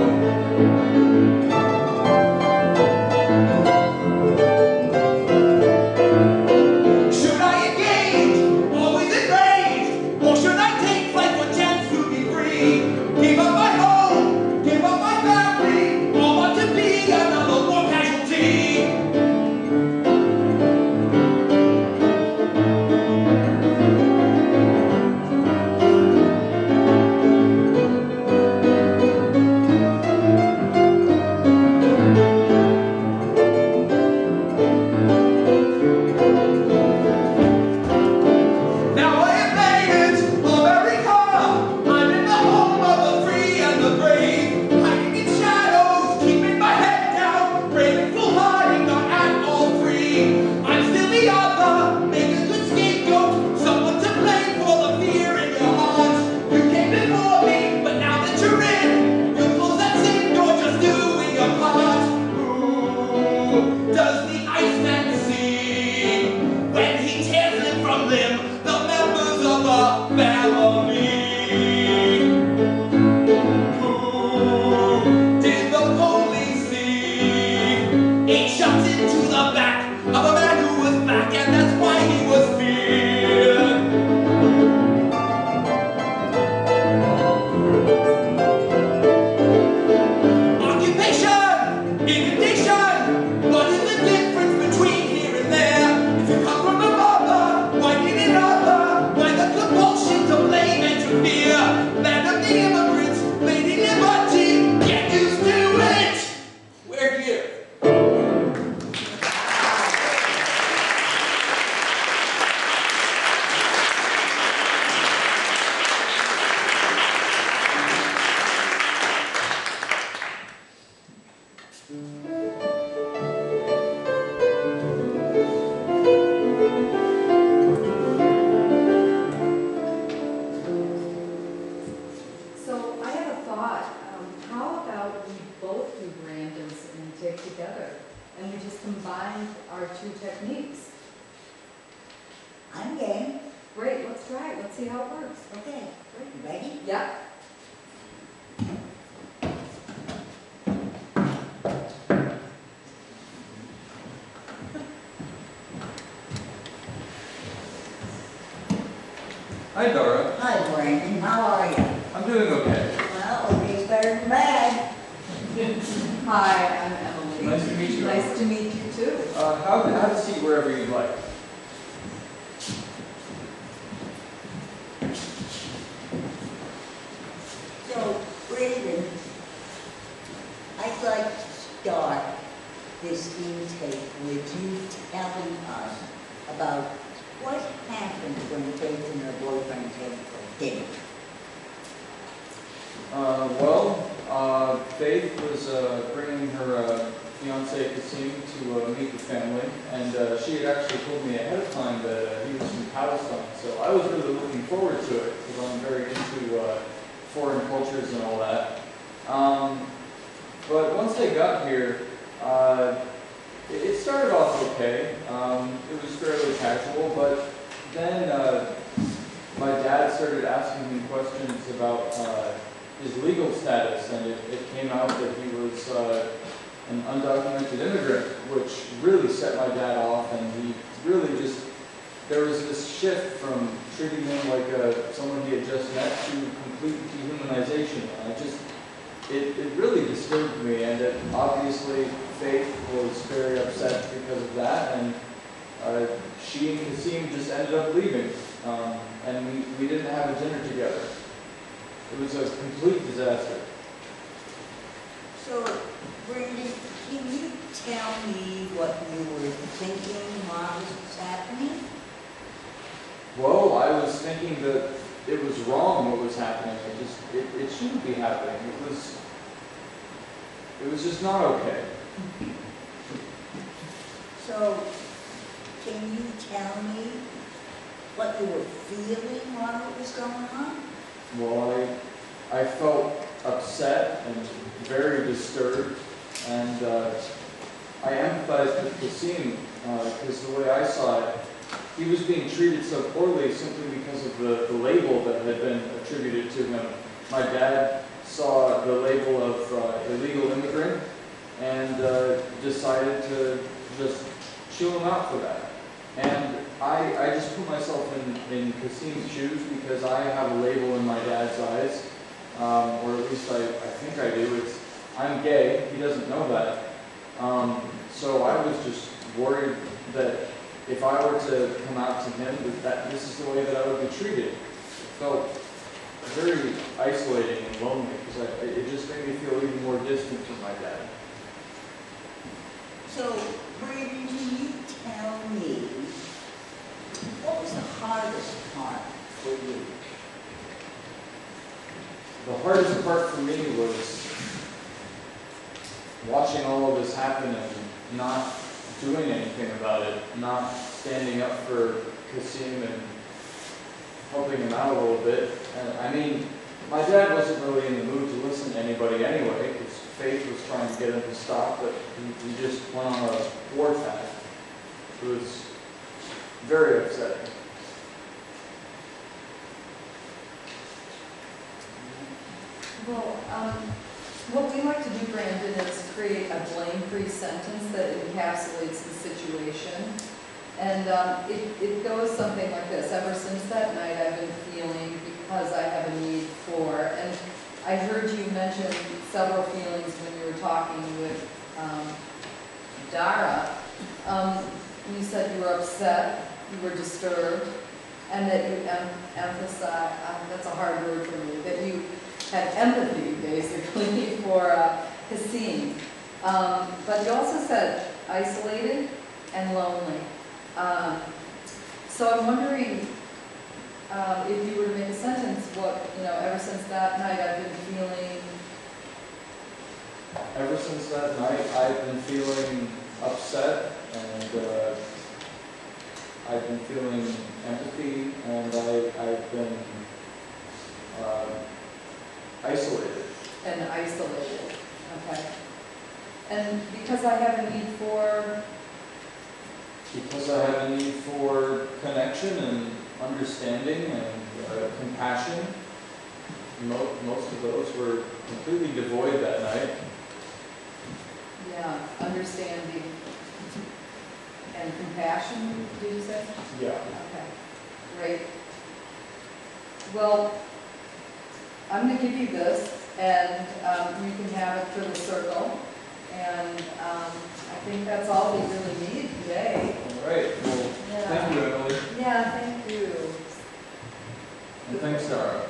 Should I engage, always enraged? Or should I take flight for chance to be free? Give up my home, give up my family, all want to be another war casualty. Does the Iceman see when he tears limb from limb the members of the try it. Let's see how it works. Okay, you ready? Yeah. Hi, Dora. Hi, Brandon, how are you? I'm doing okay. Well, okay's better than bad. Hi, I'm Emily. Nice to meet you. Nice to meet you too. Have a seat wherever you'd like. So, Brandon, I'd like to start this intake with you telling us about what happened when Faith and her boyfriend came for dinner. Faith was bringing her fiance Kasim to meet the family, and she had actually told me ahead of time that he was from Palestine, so I was really looking forward to it because I'm very into foreign cultures and all that. But once they got here, it started off okay. It was fairly casual, but then my dad started asking me questions about his legal status, and it came out that he was an undocumented immigrant, which really set my dad off, and he really just, there was this shift from treating him like someone he had just met to complete dehumanization. And it really disturbed me, and obviously Faith was very upset because of that, and she and Kasim just ended up leaving, and we didn't have a dinner together. It was a complete disaster. So, Brandon, can you tell me what you were thinking while this was happening? Well, I was thinking that it was wrong what was happening. It shouldn't be happening. It was just not okay. So, can you tell me what you were feeling while it was going on? Well, I felt upset and very disturbed, and I empathized with Kasim because the way I saw it, he was being treated so poorly simply because of the label that had been attributed to him. My dad saw the label of illegal immigrant and decided to just chill him out for that. And I just put myself in Kasim's shoes because I have a label in my dad's eyes, or at least I think I do. I'm gay. He doesn't know that. So I was just worried that if I were to come out to him, that this is the way that I would be treated. It felt very isolating and lonely because it just made me feel even more distant from my dad. So, Brandon, can you tell me what was the hardest part for you? The hardest part for me was watching all of this happen and not doing anything about it, not standing up for Kasim and helping him out a little bit. And I mean, my dad wasn't really in the mood to listen to anybody anyway, because Faith was trying to get him to stop, but he just went on a warpath. It was very upsetting. Well, what we like to do, Brandon, is create a blame-free sentence that encapsulates the situation. And it goes something like this. Ever since that night, I've been feeling because I have a need for, and I heard you mention several feelings when you were talking with Dara. You said you were upset, you were disturbed, and that you emphasized, that's a hard word for me, that you had empathy, basically, for Kasim. But you also said isolated and lonely. So I'm wondering if you were to make a sentence, what, ever since that night I've been feeling. Ever since that night, I've been feeling upset, and I've been feeling empathy, and I've been isolated. And isolated, okay. And because I have a need for? Because I have a need for connection and understanding and compassion. Most of those were completely devoid that night. Yeah, understanding and compassion, did you say? Yeah. Okay, great. Well, I'm going to give you this, and you can have it for the circle. And I think that's all we really need today. All right. Well, Yeah. thank you, Emily. Yeah, thank you. And thanks, Sarah.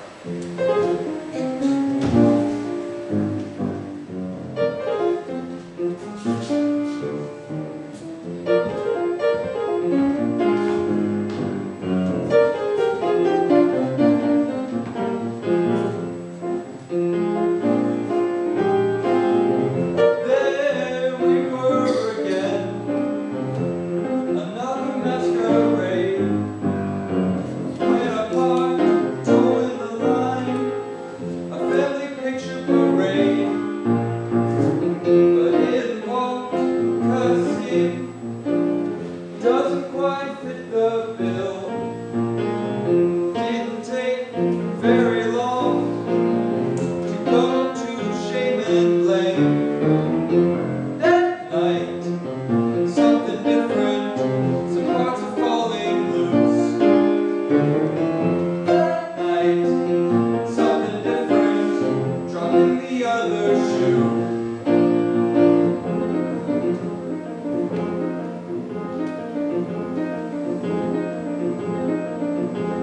There we were again, another masquerade. When apart, towing the line, a family picture parade. But it won't, 'cause it doesn't quite fit the bill. Didn't take very long to go to shame and blame. That night, something different, some parts are falling loose. That night, something different, dropping the other shoe.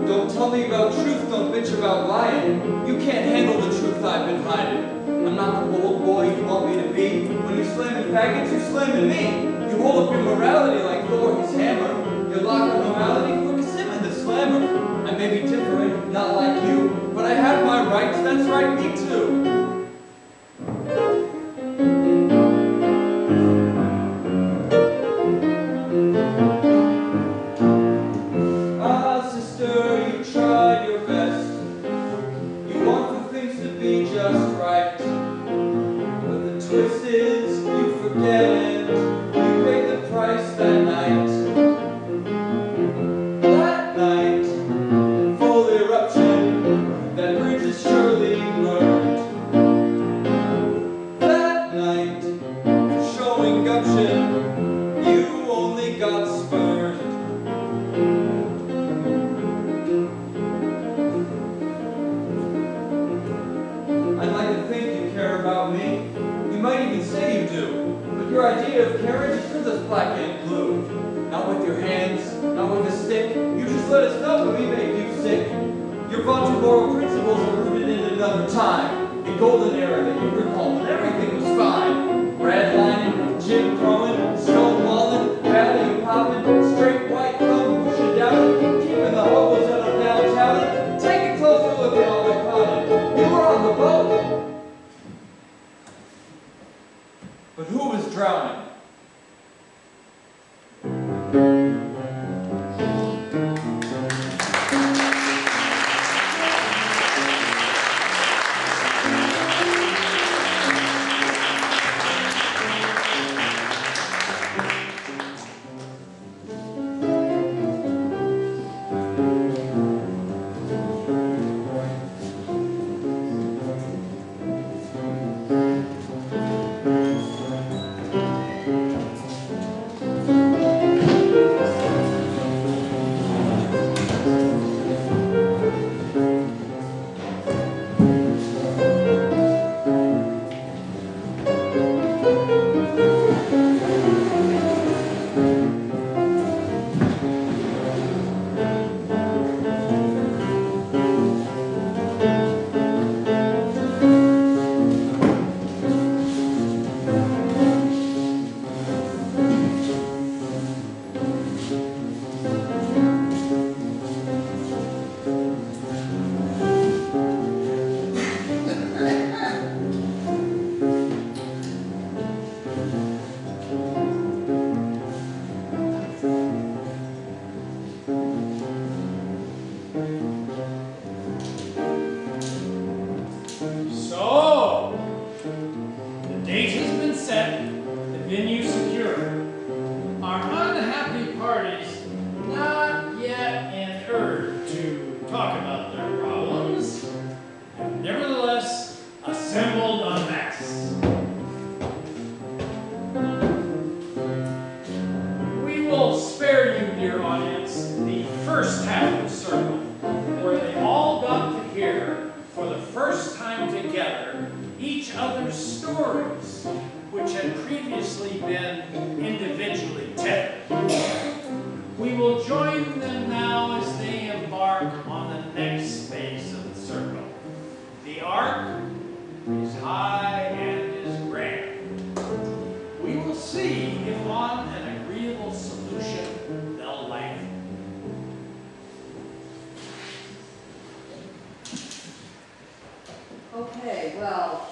Don't tell me about truth, don't bitch about lying. You can't handle the truth I've been hiding. I'm not the bold boy you want me to be. When you're slamming faggots, you're slamming me. You hold up your morality like Thor his hammer. Your lock of normality, look at him in the slammer. I may be different, not like you, but I have my rights, that's right, me too. Ah, sister, you tried your best. You want for things to be just right. But the twist is, you forget it. You paid the price that night. That night, full eruption, that bridge is surely burned. That night, showing gumption, you only got spurned. I'd like to think you care about me. You might even say you do. But your idea of caring just turns us black and blue. Not with your hands, not with a stick. You just let us know when we make you sick. Your vaunted moral principles are rooted in another time. A golden era that you recall when everything was fine. Redlining, jig throwing, stonewalling, value popping, straight white thumb, pushing down, keeping the hobos out of downtown. Take a closer look at all the cotton. You were on the boat. But who was drowning? venue secured. Our unhappy parties not yet talk about their problems, have nevertheless assembled en masse. We will spare you, dear audience, the first half of the circle, where they all got to hear, for the first time together, each other's stories, which had previously been individually tethered. We will join them now as they embark on the next phase of the circle. The arc is high and is grand. We will see if on an agreeable solution they'll land. Okay, well,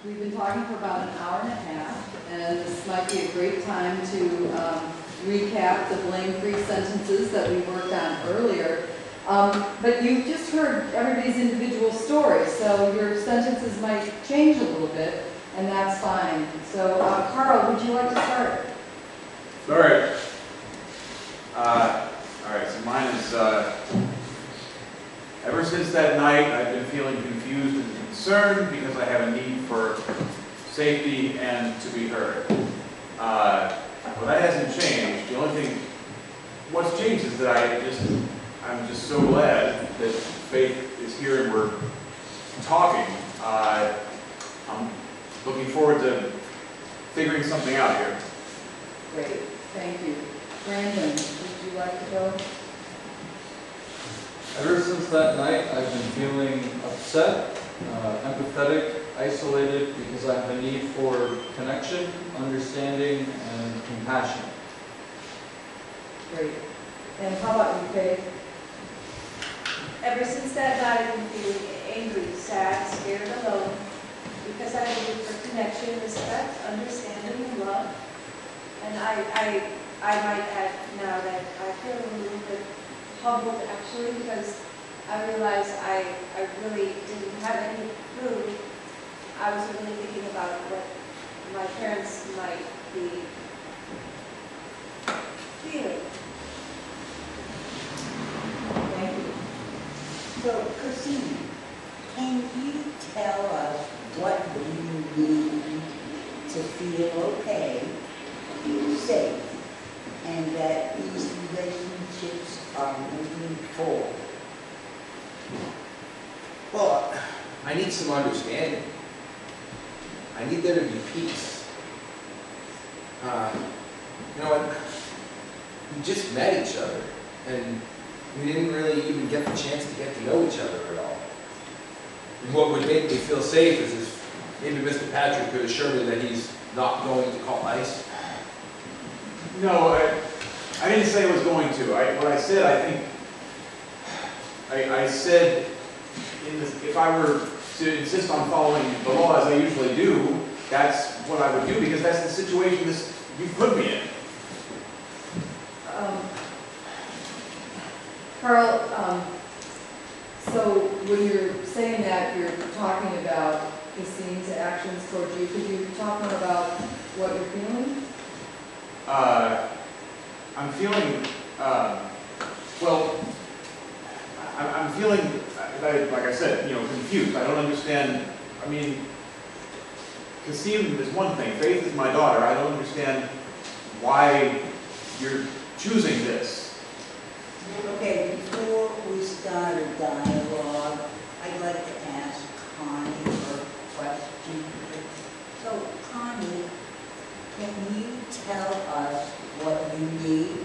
we've been talking for about an hour and a half, and this might be a great time to recap the blame-free sentences that we worked on earlier. But you've just heard everybody's individual stories, so your sentences might change a little bit, and that's fine. So, Carl, would you like to start? All right. So mine is, ever since that night, I've been feeling confused and concerned because I have a need for safety and to be heard. Well, that hasn't changed. The only thing, what's changed is that I'm just so glad that Faith is here and we're talking. I'm looking forward to figuring something out here. Great, thank you. Brandon, would you like to go? Ever since that night, I've been feeling upset, empathetic, isolated, because I have a need for connection, understanding, and compassion. Great. And how about you, Faith? Ever since that night, I've been feeling angry, sad, scared, alone, because I need for connection, respect, understanding, and love. And I might add now that I feel a little bit humbled, actually, because I realized I really didn't have any clue. I was really thinking about what my parents might be feeling. Thank you. So, Christine, can you tell us what you need to feel okay, feel safe, and that these relationships are moving forward? Well, I need some understanding. I need there to be peace. You know what? We just met each other, and we didn't really even get the chance to get to know each other at all. And what would make me feel safe is if maybe Mr. Patrick could assure me that he's not going to call ICE. No, I didn't say I was going to. What I said, I think, I said if I were to insist on following the law as I usually do, that's what I would do because that's the situation you put me in. Carl, so when you're saying that, you're talking about Christine's actions towards you. Could you talk more about what you're feeling? I'm feeling, well, I'm feeling, like I said, confused. I don't understand. I mean, Christine is one thing. Faith is my daughter. I don't understand why you're choosing this. Okay, before we start a dialogue, I'd like to ask Connie a question. So, Connie, can you tell us what you need,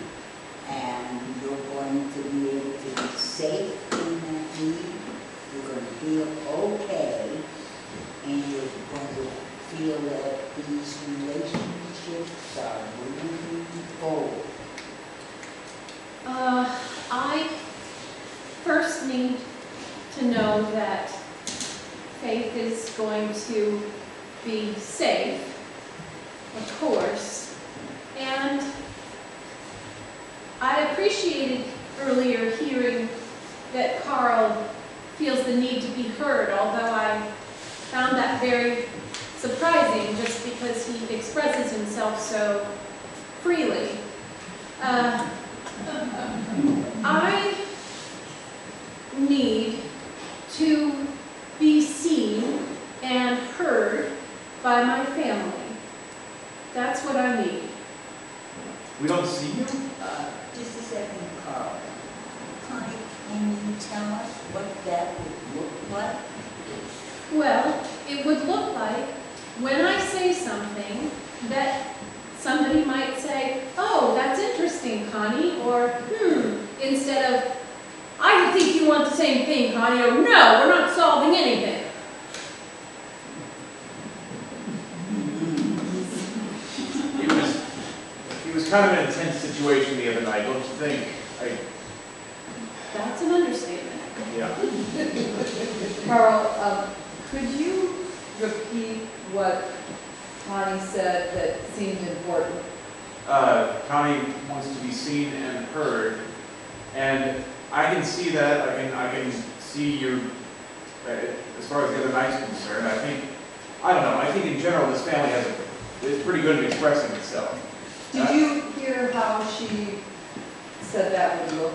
and you're going to be able to be safe in that need, you're going to feel okay, and you're going to feel that these relationships are moving forward? I first need to know that Faith is going to be safe, of course, and I appreciated earlier hearing that Carl feels the need to be heard, although I found that very surprising just because he expresses himself so freely. I when I say something that somebody might say, oh, that's interesting, Connie, or instead of, I think you want the same thing, Connie, or no, we're not solving anything. It was kind of an intense situation the other night, don't you think? That's an understatement. Yeah. Carl, could you repeat what Connie said that seemed important? Connie wants to be seen and heard, and I can see that. I can see your, as far as the other night's concerned. I don't know. I think in general this family is pretty good at expressing itself. Did you hear how she said that would look?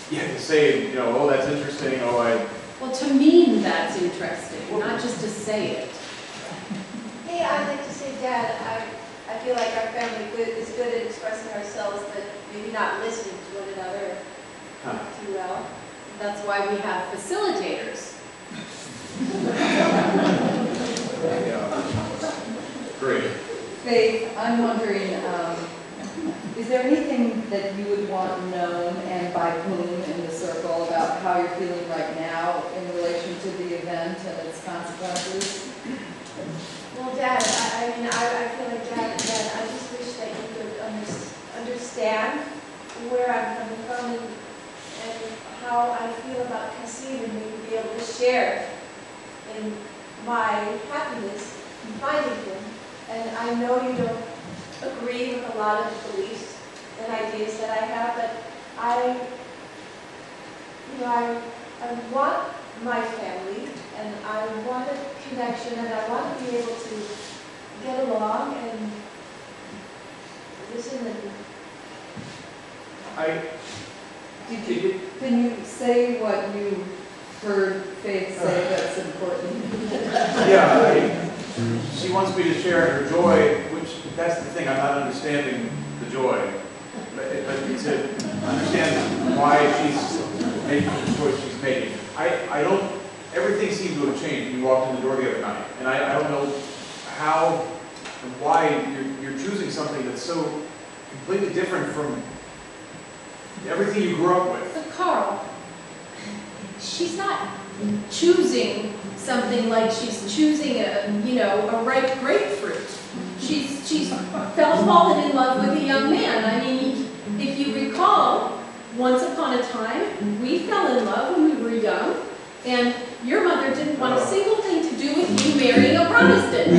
Yeah, to say, oh, that's interesting. Oh, Well, to mean that's interesting, not just to say it. Hey, I'd like to say, Dad, I feel like our family is good at expressing ourselves, but maybe not listening to one another too well. That's why we have facilitators. great. Faith, I'm wondering, is there anything that you would want known, and by whom in the circle, about how you're feeling right now in relation to the event and its consequences? Well, Dad, I feel like, Dad, I just wish that you could understand where I'm coming from and how I feel about Kasim, and maybe be able to share in my happiness in finding him. And I know you don't agree with a lot of the beliefs and ideas that I have, but I want my family, and I want a connection, and I want to be able to get along and listen and Can you say what you heard Faith say that's important? Yeah, she wants me to share her joy, which that's the thing, I'm not understanding the joy. But to understand why she's making the choice she's making. I don't, everything seemed to have changed when you walked in the door the other night. And I don't know how and why you're choosing something that's so completely different from everything you grew up with. But Carl, she's not choosing something like she's choosing a ripe grapefruit. She's fallen in love with a young man. I mean, if you recall, once upon a time, we fell in love when we were young, and your mother didn't want a single thing to do with you marrying a Protestant.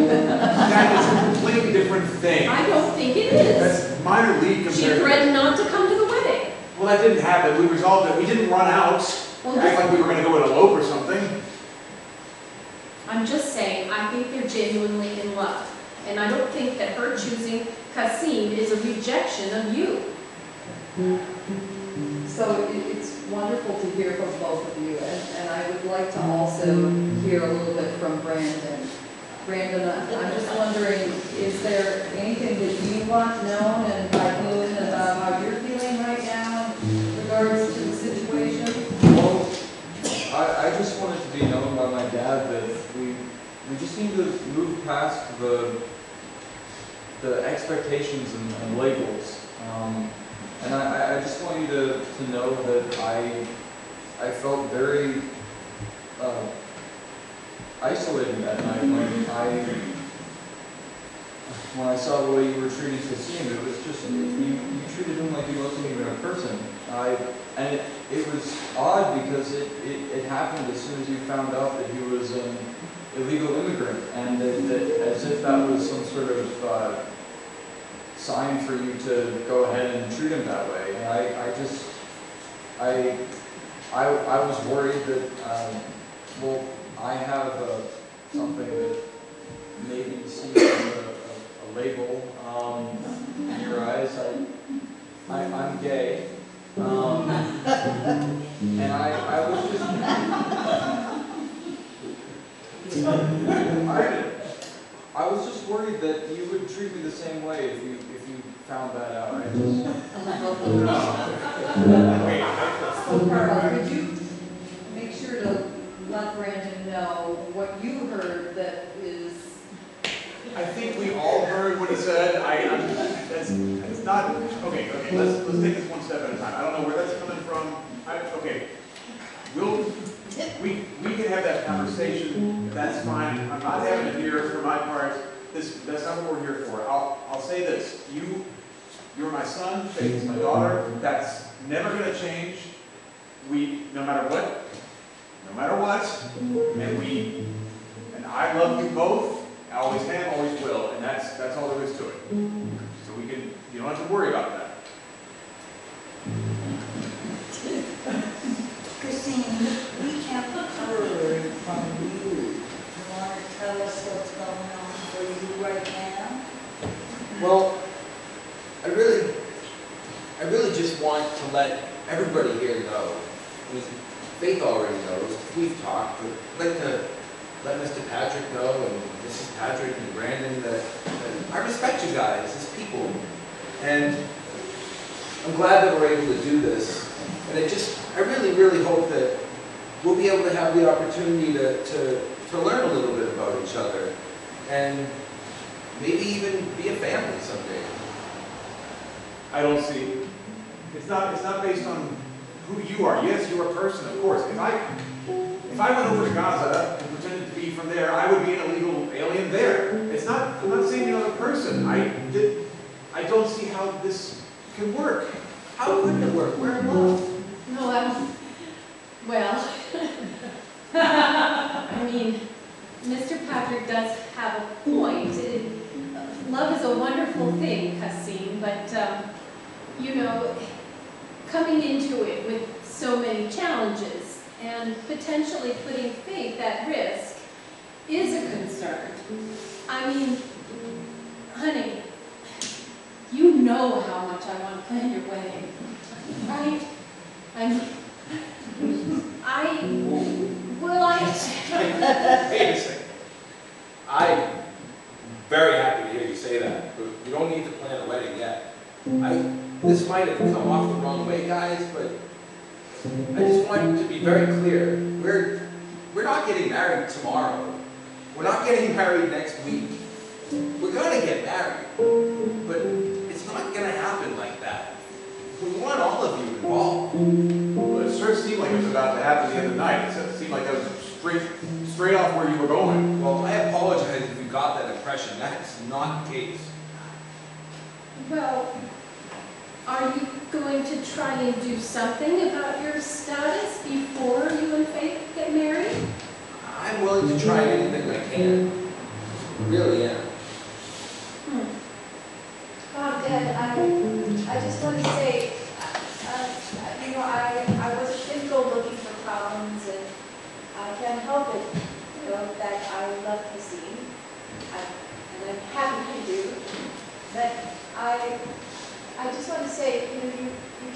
That is a completely different thing. I don't think it is. That's minor league compared She to... threatened not to come to the wedding. Well, that didn't happen. We resolved it. We didn't run out. Well, Act like we were going to go and elope or something. I'm just saying, I think they're genuinely in love. And I don't think that her choosing Kasim is a rejection of you. So it's wonderful to hear from both of you, and I would like to also hear a little bit from Brandon. Brandon, I'm just wondering, is there anything that you want known, and by whom, about how you're feeling right now in regards to the situation? Well, I just want it to be known by my dad that we just need to move past the expectations and labels. And I just want you to know that I felt very isolated that night when I saw the way you were treating Kasim. It was just, you treated him like he wasn't even a person. And it was odd because it happened as soon as you found out that he was an illegal immigrant, and that as if that was some sort of sign for you to go ahead and treat him that way. And I was worried that, well, I have something that maybe seems like a label in your eyes. I'm gay. And I was just... I was just worried that you would treat me the same way if you found that out. I just... So Carl, could you make sure to let Brandon okay, let's take this one step at a time. I don't know where that's coming from. Okay, we can have that conversation, that's fine. I'm not having it here for my part. That's not what we're here for. I'll say this, you're my son, Faith's my daughter, that's never gonna change. No matter what, and I love you both, I always have, always will, and that's all there is to it. So you don't have to worry about that. Christine, we haven't heard from you. You want to tell us what's going on for you right now? Well, I really just want to let everybody here know. I mean, Faith already knows, we've talked, but I'd like to let Mr. Patrick know and Mrs. Patrick and Brandon that I respect you guys as people. And I'm glad that we're able to do this. And I really, really hope that we'll be able to have the opportunity to learn a little bit about each other and maybe even be a family someday. I don't see. It's not based on who you are. Yes, you're a person, of course. If I went over to Gaza and pretended to be from there, I would be an illegal alien there. I'm not saying you're another person. I don't see how this can work. How couldn't it work? We're in love. No, well, I mean, Mr. Patrick does have a point. Love is a wonderful thing, Cassim, but, you know, coming into it with so many challenges and potentially putting Faith at risk is a concern. I mean, honey, you know how much I want to plan your wedding, right? Wait a second. I'm very happy to hear you say that, but you don't need to plan a wedding yet. This might have come off the wrong way, guys, but I just want to be very clear. We're not getting married tomorrow. We're not getting married next week. We're going to get married, but it's not going to happen like that. We want all of you involved. Well, it sure seemed like it was about to happen the other night. It seemed like that was straight off where you were going. Well, I apologize if you got that impression. That's not the case. Well, are you going to try and do something about your status before you and Faith get married? I'm willing to try anything I can. I really am. Dad, I just want to say, you know, I was a kid go looking for problems, and I can't help it, you know, that I love Cassim, and I'm happy to do. But I just want to say, you know, you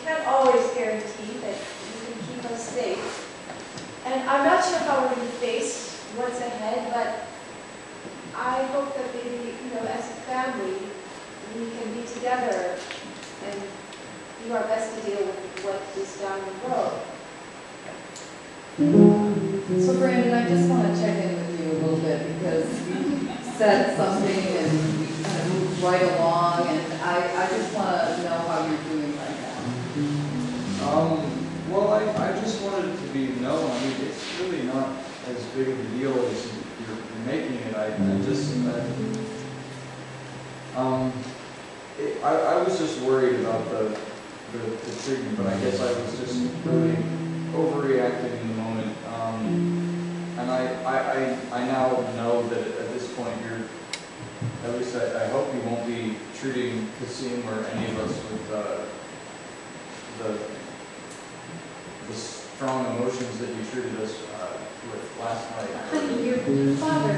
can't always guarantee that you can keep us safe. And I'm not sure how we're going to face what's ahead, but I hope that maybe, you know, as a family, we can be together and do our best to deal with what is down the road. So Brandon, I just want to check in with you a little bit because you said something and we kind of moved right along, and I just want to know how you're doing right now. Well, I just wanted it to be known. I mean, it's really not as big of a deal as you're making it. I was just worried about the treatment, but I guess I was just really overreacting in the moment. And I now know that at this point at least I hope you won't be treating Cassim or any of us with the strong emotions that you treated us with last night. Honey, your father,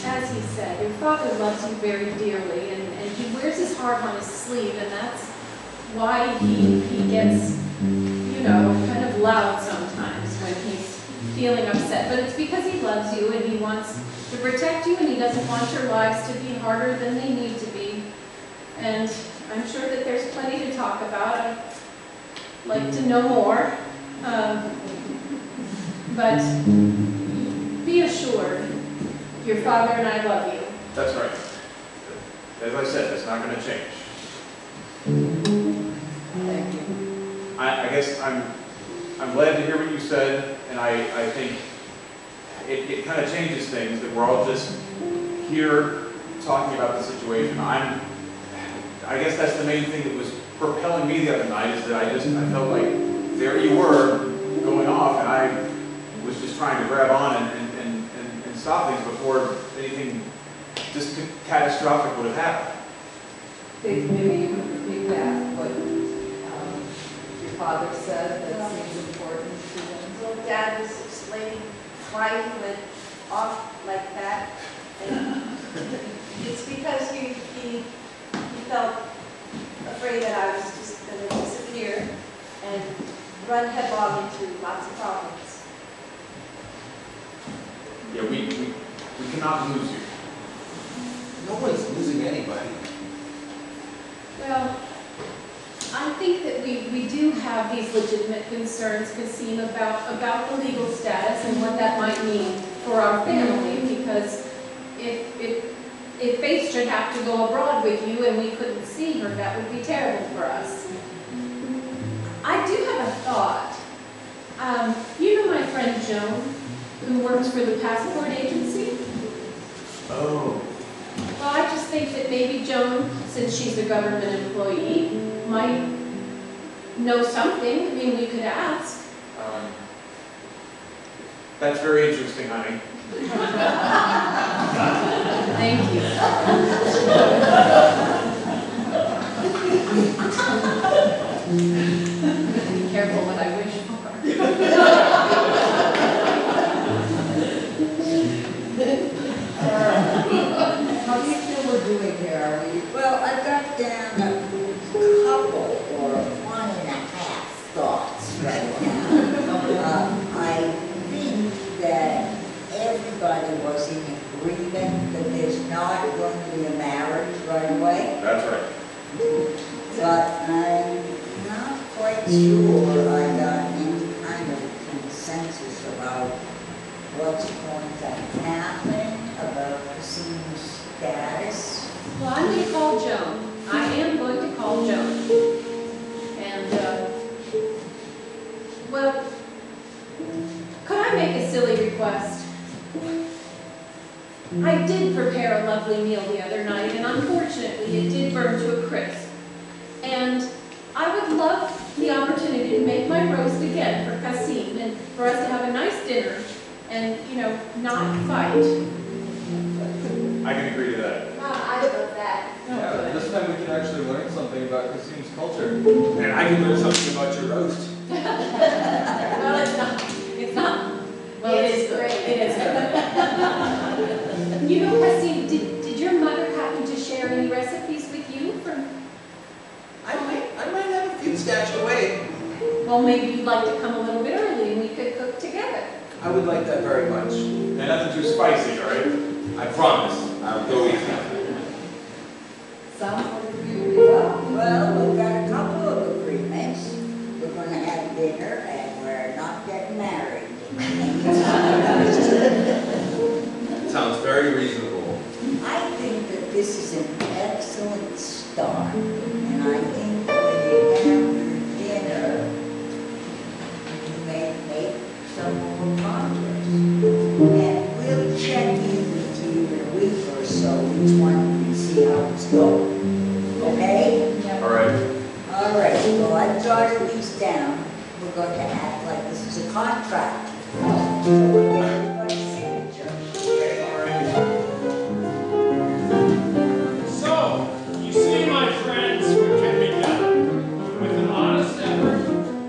as he said, your father loves you very dearly, and he wears his heart on his sleeve, and that's why he gets, you know, kind of loud sometimes when he's feeling upset. But it's because he loves you, and he wants to protect you, and he doesn't want your lives to be harder than they need to be. And I'm sure that there's plenty to talk about. I'd like to know more. But be assured, your father and I love you. That's right. As I said, it's not going to change. guess I'm glad to hear what you said, and I think it kind of changes things that we're all just here talking about the situation. I guess that's the main thing that was propelling me the other night, is that I felt like there you were going off, and I was just trying to grab on and stop things before anything just catastrophic would have happened. Maybe you could repeat that, what your father said that seems important to them. Well, Dad was explaining why he went off like that. And it's because he felt afraid that I was just going to disappear and run headlong into lots of problems. Yeah, we cannot lose you. No one's losing anybody. Well, I think that we do have these legitimate concerns, Kasim, about the legal status and what that might mean for our family, because if Faith should have to go abroad with you and we couldn't see her, that would be terrible for us. I do have a thought. You know my friend Joan, who works for the passport agency? Oh. Well, I just think that maybe Joan, since she's a government employee, might know something. I mean, we could ask. That's very interesting, honey. Thank you. Be careful what I wish How do you feel we're doing here? Are we? Well, I've got down a couple or 1.5 thoughts right now. I think that everybody was in agreement that there's not going to be a marriage right away. That's right. But I'm not quite sure I got any kind of consensus about what's going to happen, about Kasim's status. Well, I'm going to call Joan. I am going to call Joan. And, well, could I make a silly request? I did prepare a lovely meal the other night, and unfortunately it did burn to a crisp. And I would love the opportunity to make my roast again for Kasim and for us to have a nice dinner and, you know, not fight. I can agree to that. I love that. Yeah, this time we can actually learn something about Kasim's culture. And I can learn something about your roast. Well, it's not, well, it is good. It is good. You know, Kasim, did your mother happen to share any recipes with you from? I might have a few stashed away. Well, maybe you'd like to come a little bit early and we could cook together. I would like that very much. And nothing too spicy, all right? I promise. I'll go easy. Sounds like really well. Well, we've got a couple of agreements. We're going to have dinner and we're not getting married. Sounds very reasonable. I think that this is an excellent start. And I think when you have your dinner, you may make some more progress. And we'll check in with you in a week or so, each one, and see how it's going. Okay? All right. All right, well, I've jotted these down. We're going to act like this is a contract. So we'll get everybody's signature. So, you see, my friends, what can be done. With an honest effort,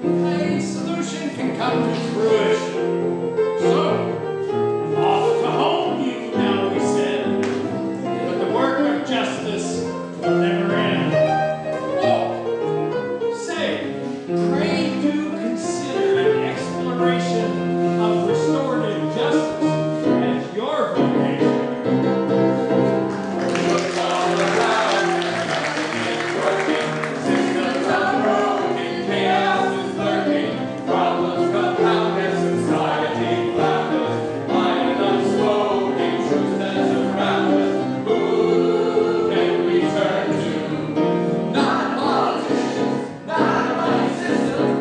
a solution can come to fruition. So, off to home you now, we said. But the work of justice will never end. Oh, say, pray do consider an exploration of restorative justice as your vocation. Look all around, it's working, systems are broken, chaos is lurking, problems compounded, society flounders, mind unspoken, truth that surrounds us. Who can we turn to? Not politicians, not money systems,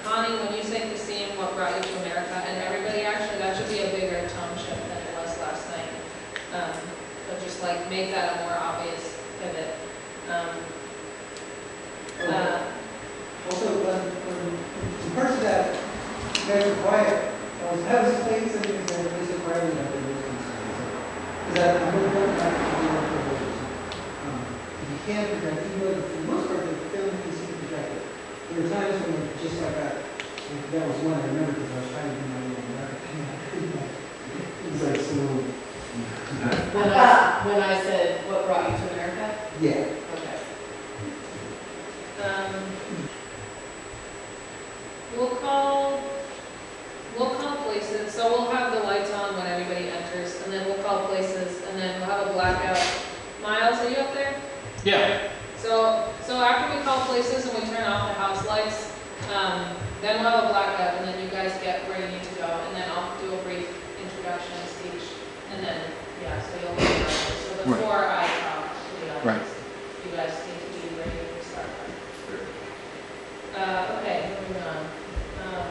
Connie, when you say Christine, what brought you to America, and everybody, actually, that should be a bigger township than it was last night. But just like make that a more obvious pivot. Also, in parts of that, you guys are quiet. How does it play something that is a quiet enough that you're concerned? Because I'm going to go back to the other provisions. If you can project, even though for the most part, the film can see projected. There were times when it just like that. Like, that was one I remember because I was trying to do my own American. It was like so. When I said, what brought you to America? Yeah. Okay. We'll call places, so we'll have the lights on when everybody enters, and then we'll call places, and then we'll have a blackout. Miles, are you up there? Yeah. So after we call places and we turn off the house lights, then we'll have a blackout, and then you guys get where you need to go, and then I'll do a brief introduction speech, and then, yeah, so you'll know. So before I talk to the audience, you guys need to be ready to start. Okay, moving on. Ah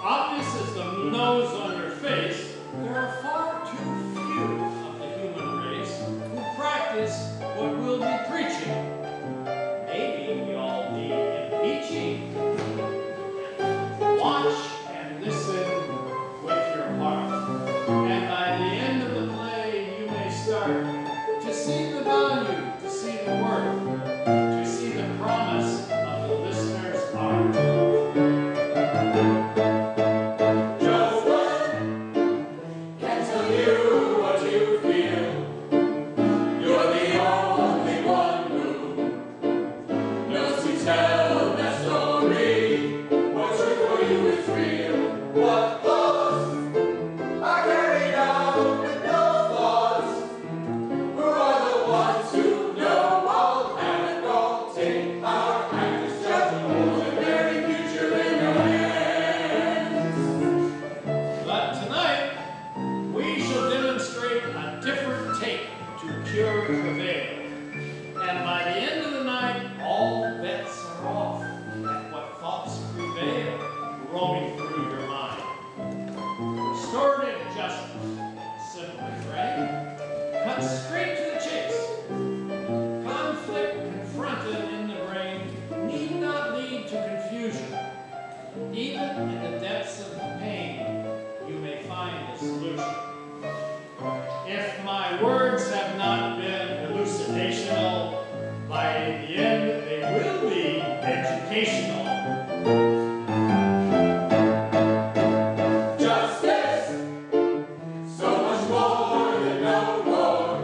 Obvious as the nose on your face, justice. Simple as rain. Cut straight to the chase. Conflict confronted in the brain need not lead to confusion. Even in the depths of pain, you may find a solution. If my words have not been elucidational, by the end they will be educational. Justice, so much more than no more,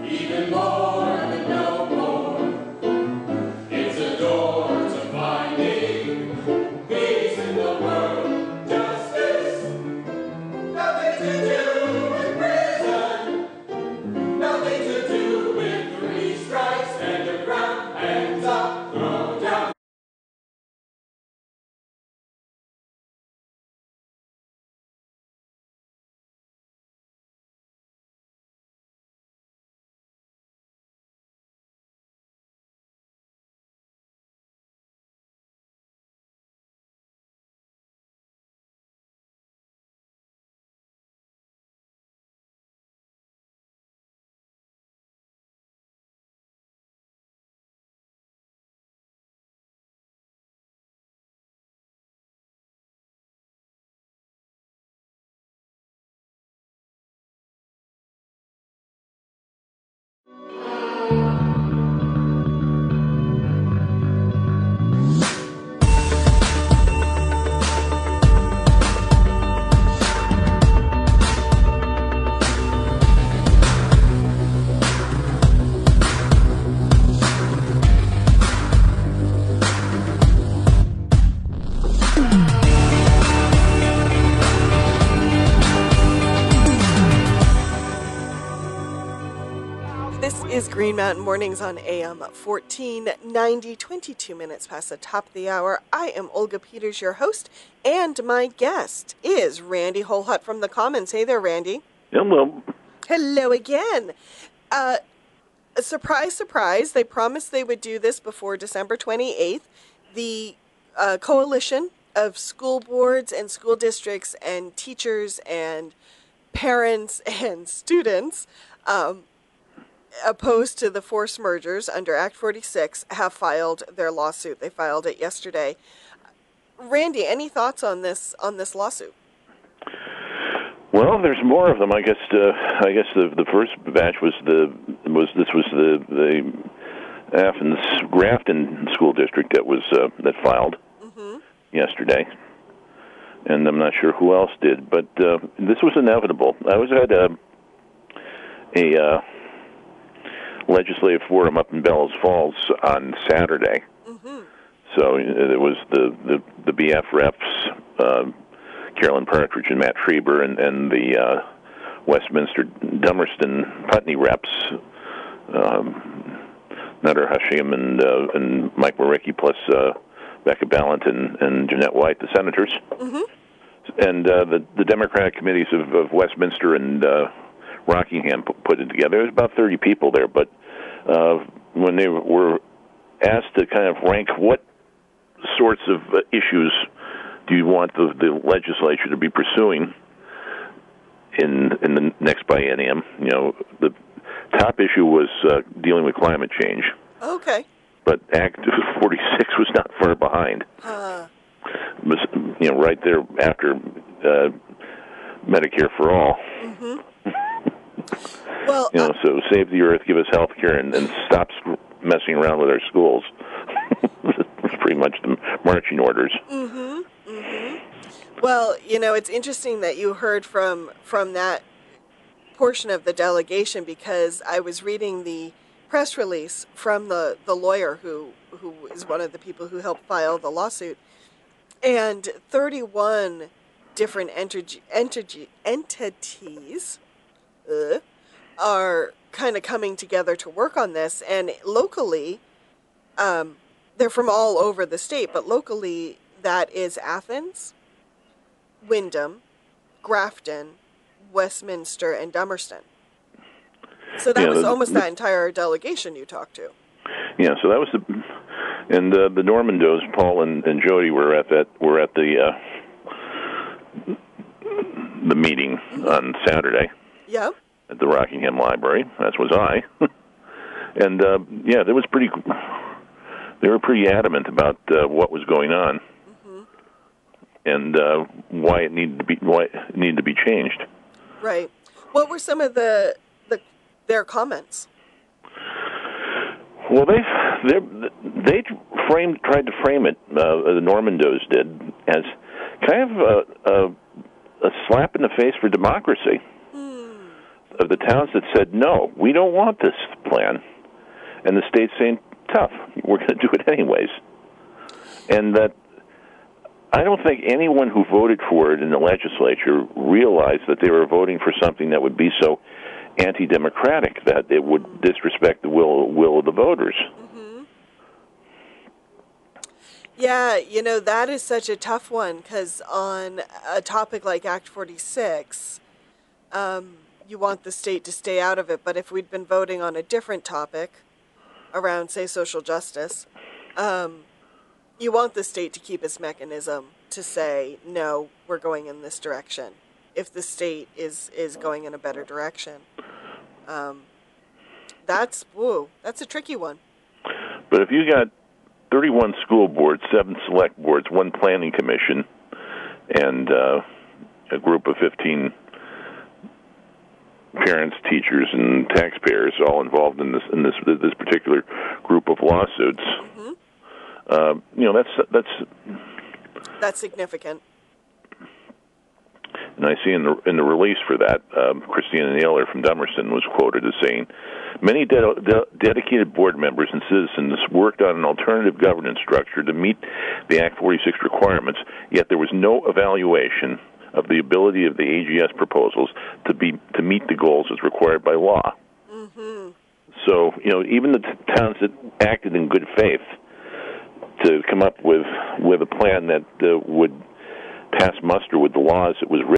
even more than no more. It's a door to finding peace in the world. Justice, nothing to do with prison, nothing to do with 3 strikes and a ground, hands up, throw down. This is Green Mountain Mornings on AM 1490, 22 minutes past the top of the hour. I am Olga Peters, your host, and my guest is Randy Holhut from the Commons. Hey there, Randy. Hello. Hello again. Surprise, surprise, they promised they would do this before December 28th. The coalition of school boards and school districts and teachers and parents and students opposed to the forced mergers under Act 46 have filed their lawsuit. They filed it yesterday. Randy, any thoughts on this lawsuit? Well, there's more of them. I guess the first batch was the Athens Grafton School District that filed yesterday, and I'm not sure who else did, but this was inevitable. I was at a legislative forum up in Bellows Falls on Saturday. So it was the BF reps, Carolyn Partridge and Matt Schreiber, and the Westminster Dummerston Putney reps, Nutter Hashim and Mike Maricki, plus Becca Ballant and Jeanette White, the senators. And the Democratic committees of Westminster and Rockingham put it together. There was about 30 people there, but when they were asked to kind of rank what sorts of issues do you want the legislature to be pursuing in the next biennium, the top issue was dealing with climate change. Okay. But Act 46 was not far behind. It was, right there after Medicare for all. Well, so save the earth, give us health care, and stop messing around with our schools. It's pretty much the marching orders. Well, it's interesting that you heard from that portion of the delegation, because I was reading the press release from the lawyer who is one of the people who helped file the lawsuit, and 31 different entities are kind of coming together to work on this, and locally, they're from all over the state, but locally that is Athens, Windham, Grafton, Westminster, and Dummerston. So that was almost that entire delegation you talked to. Yeah, so that was the Normandos, Paul and Jody were at the the meeting on Saturday. Yeah. At the Rockingham Library, as was I. And yeah, they were pretty adamant about what was going on and why it needed to be changed. Right. What were some of their comments? Well, they tried to frame it. The Normandos did as kind of a slap in the face for democracy. Of the towns that said, no, we don't want this plan. And the state's saying, tough, we're going to do it anyways. And that I don't think anyone who voted for it in the legislature realized that they were voting for something that would be so anti-democratic that it would disrespect the will of the voters. Yeah, that is such a tough one, because on a topic like Act 46, you want the state to stay out of it. But if we'd been voting on a different topic around, say, social justice, you want the state to keep its mechanism to say, no, we're going in this direction, if the state is going in a better direction. That's a tricky one. But if you got 31 school boards, 7 select boards, 1 planning commission, and a group of 15 parents, teachers, and taxpayers all involved in this particular group of lawsuits, that's significant. And I see in the release for that, Christina Naylor from Dummerston was quoted as saying, many dedicated board members and citizens worked on an alternative governance structure to meet the Act 46 requirements, yet there was no evaluation of the ability of the AGS proposals to meet the goals as required by law. So, even the towns that acted in good faith to come up with a plan that would pass muster with the laws that was written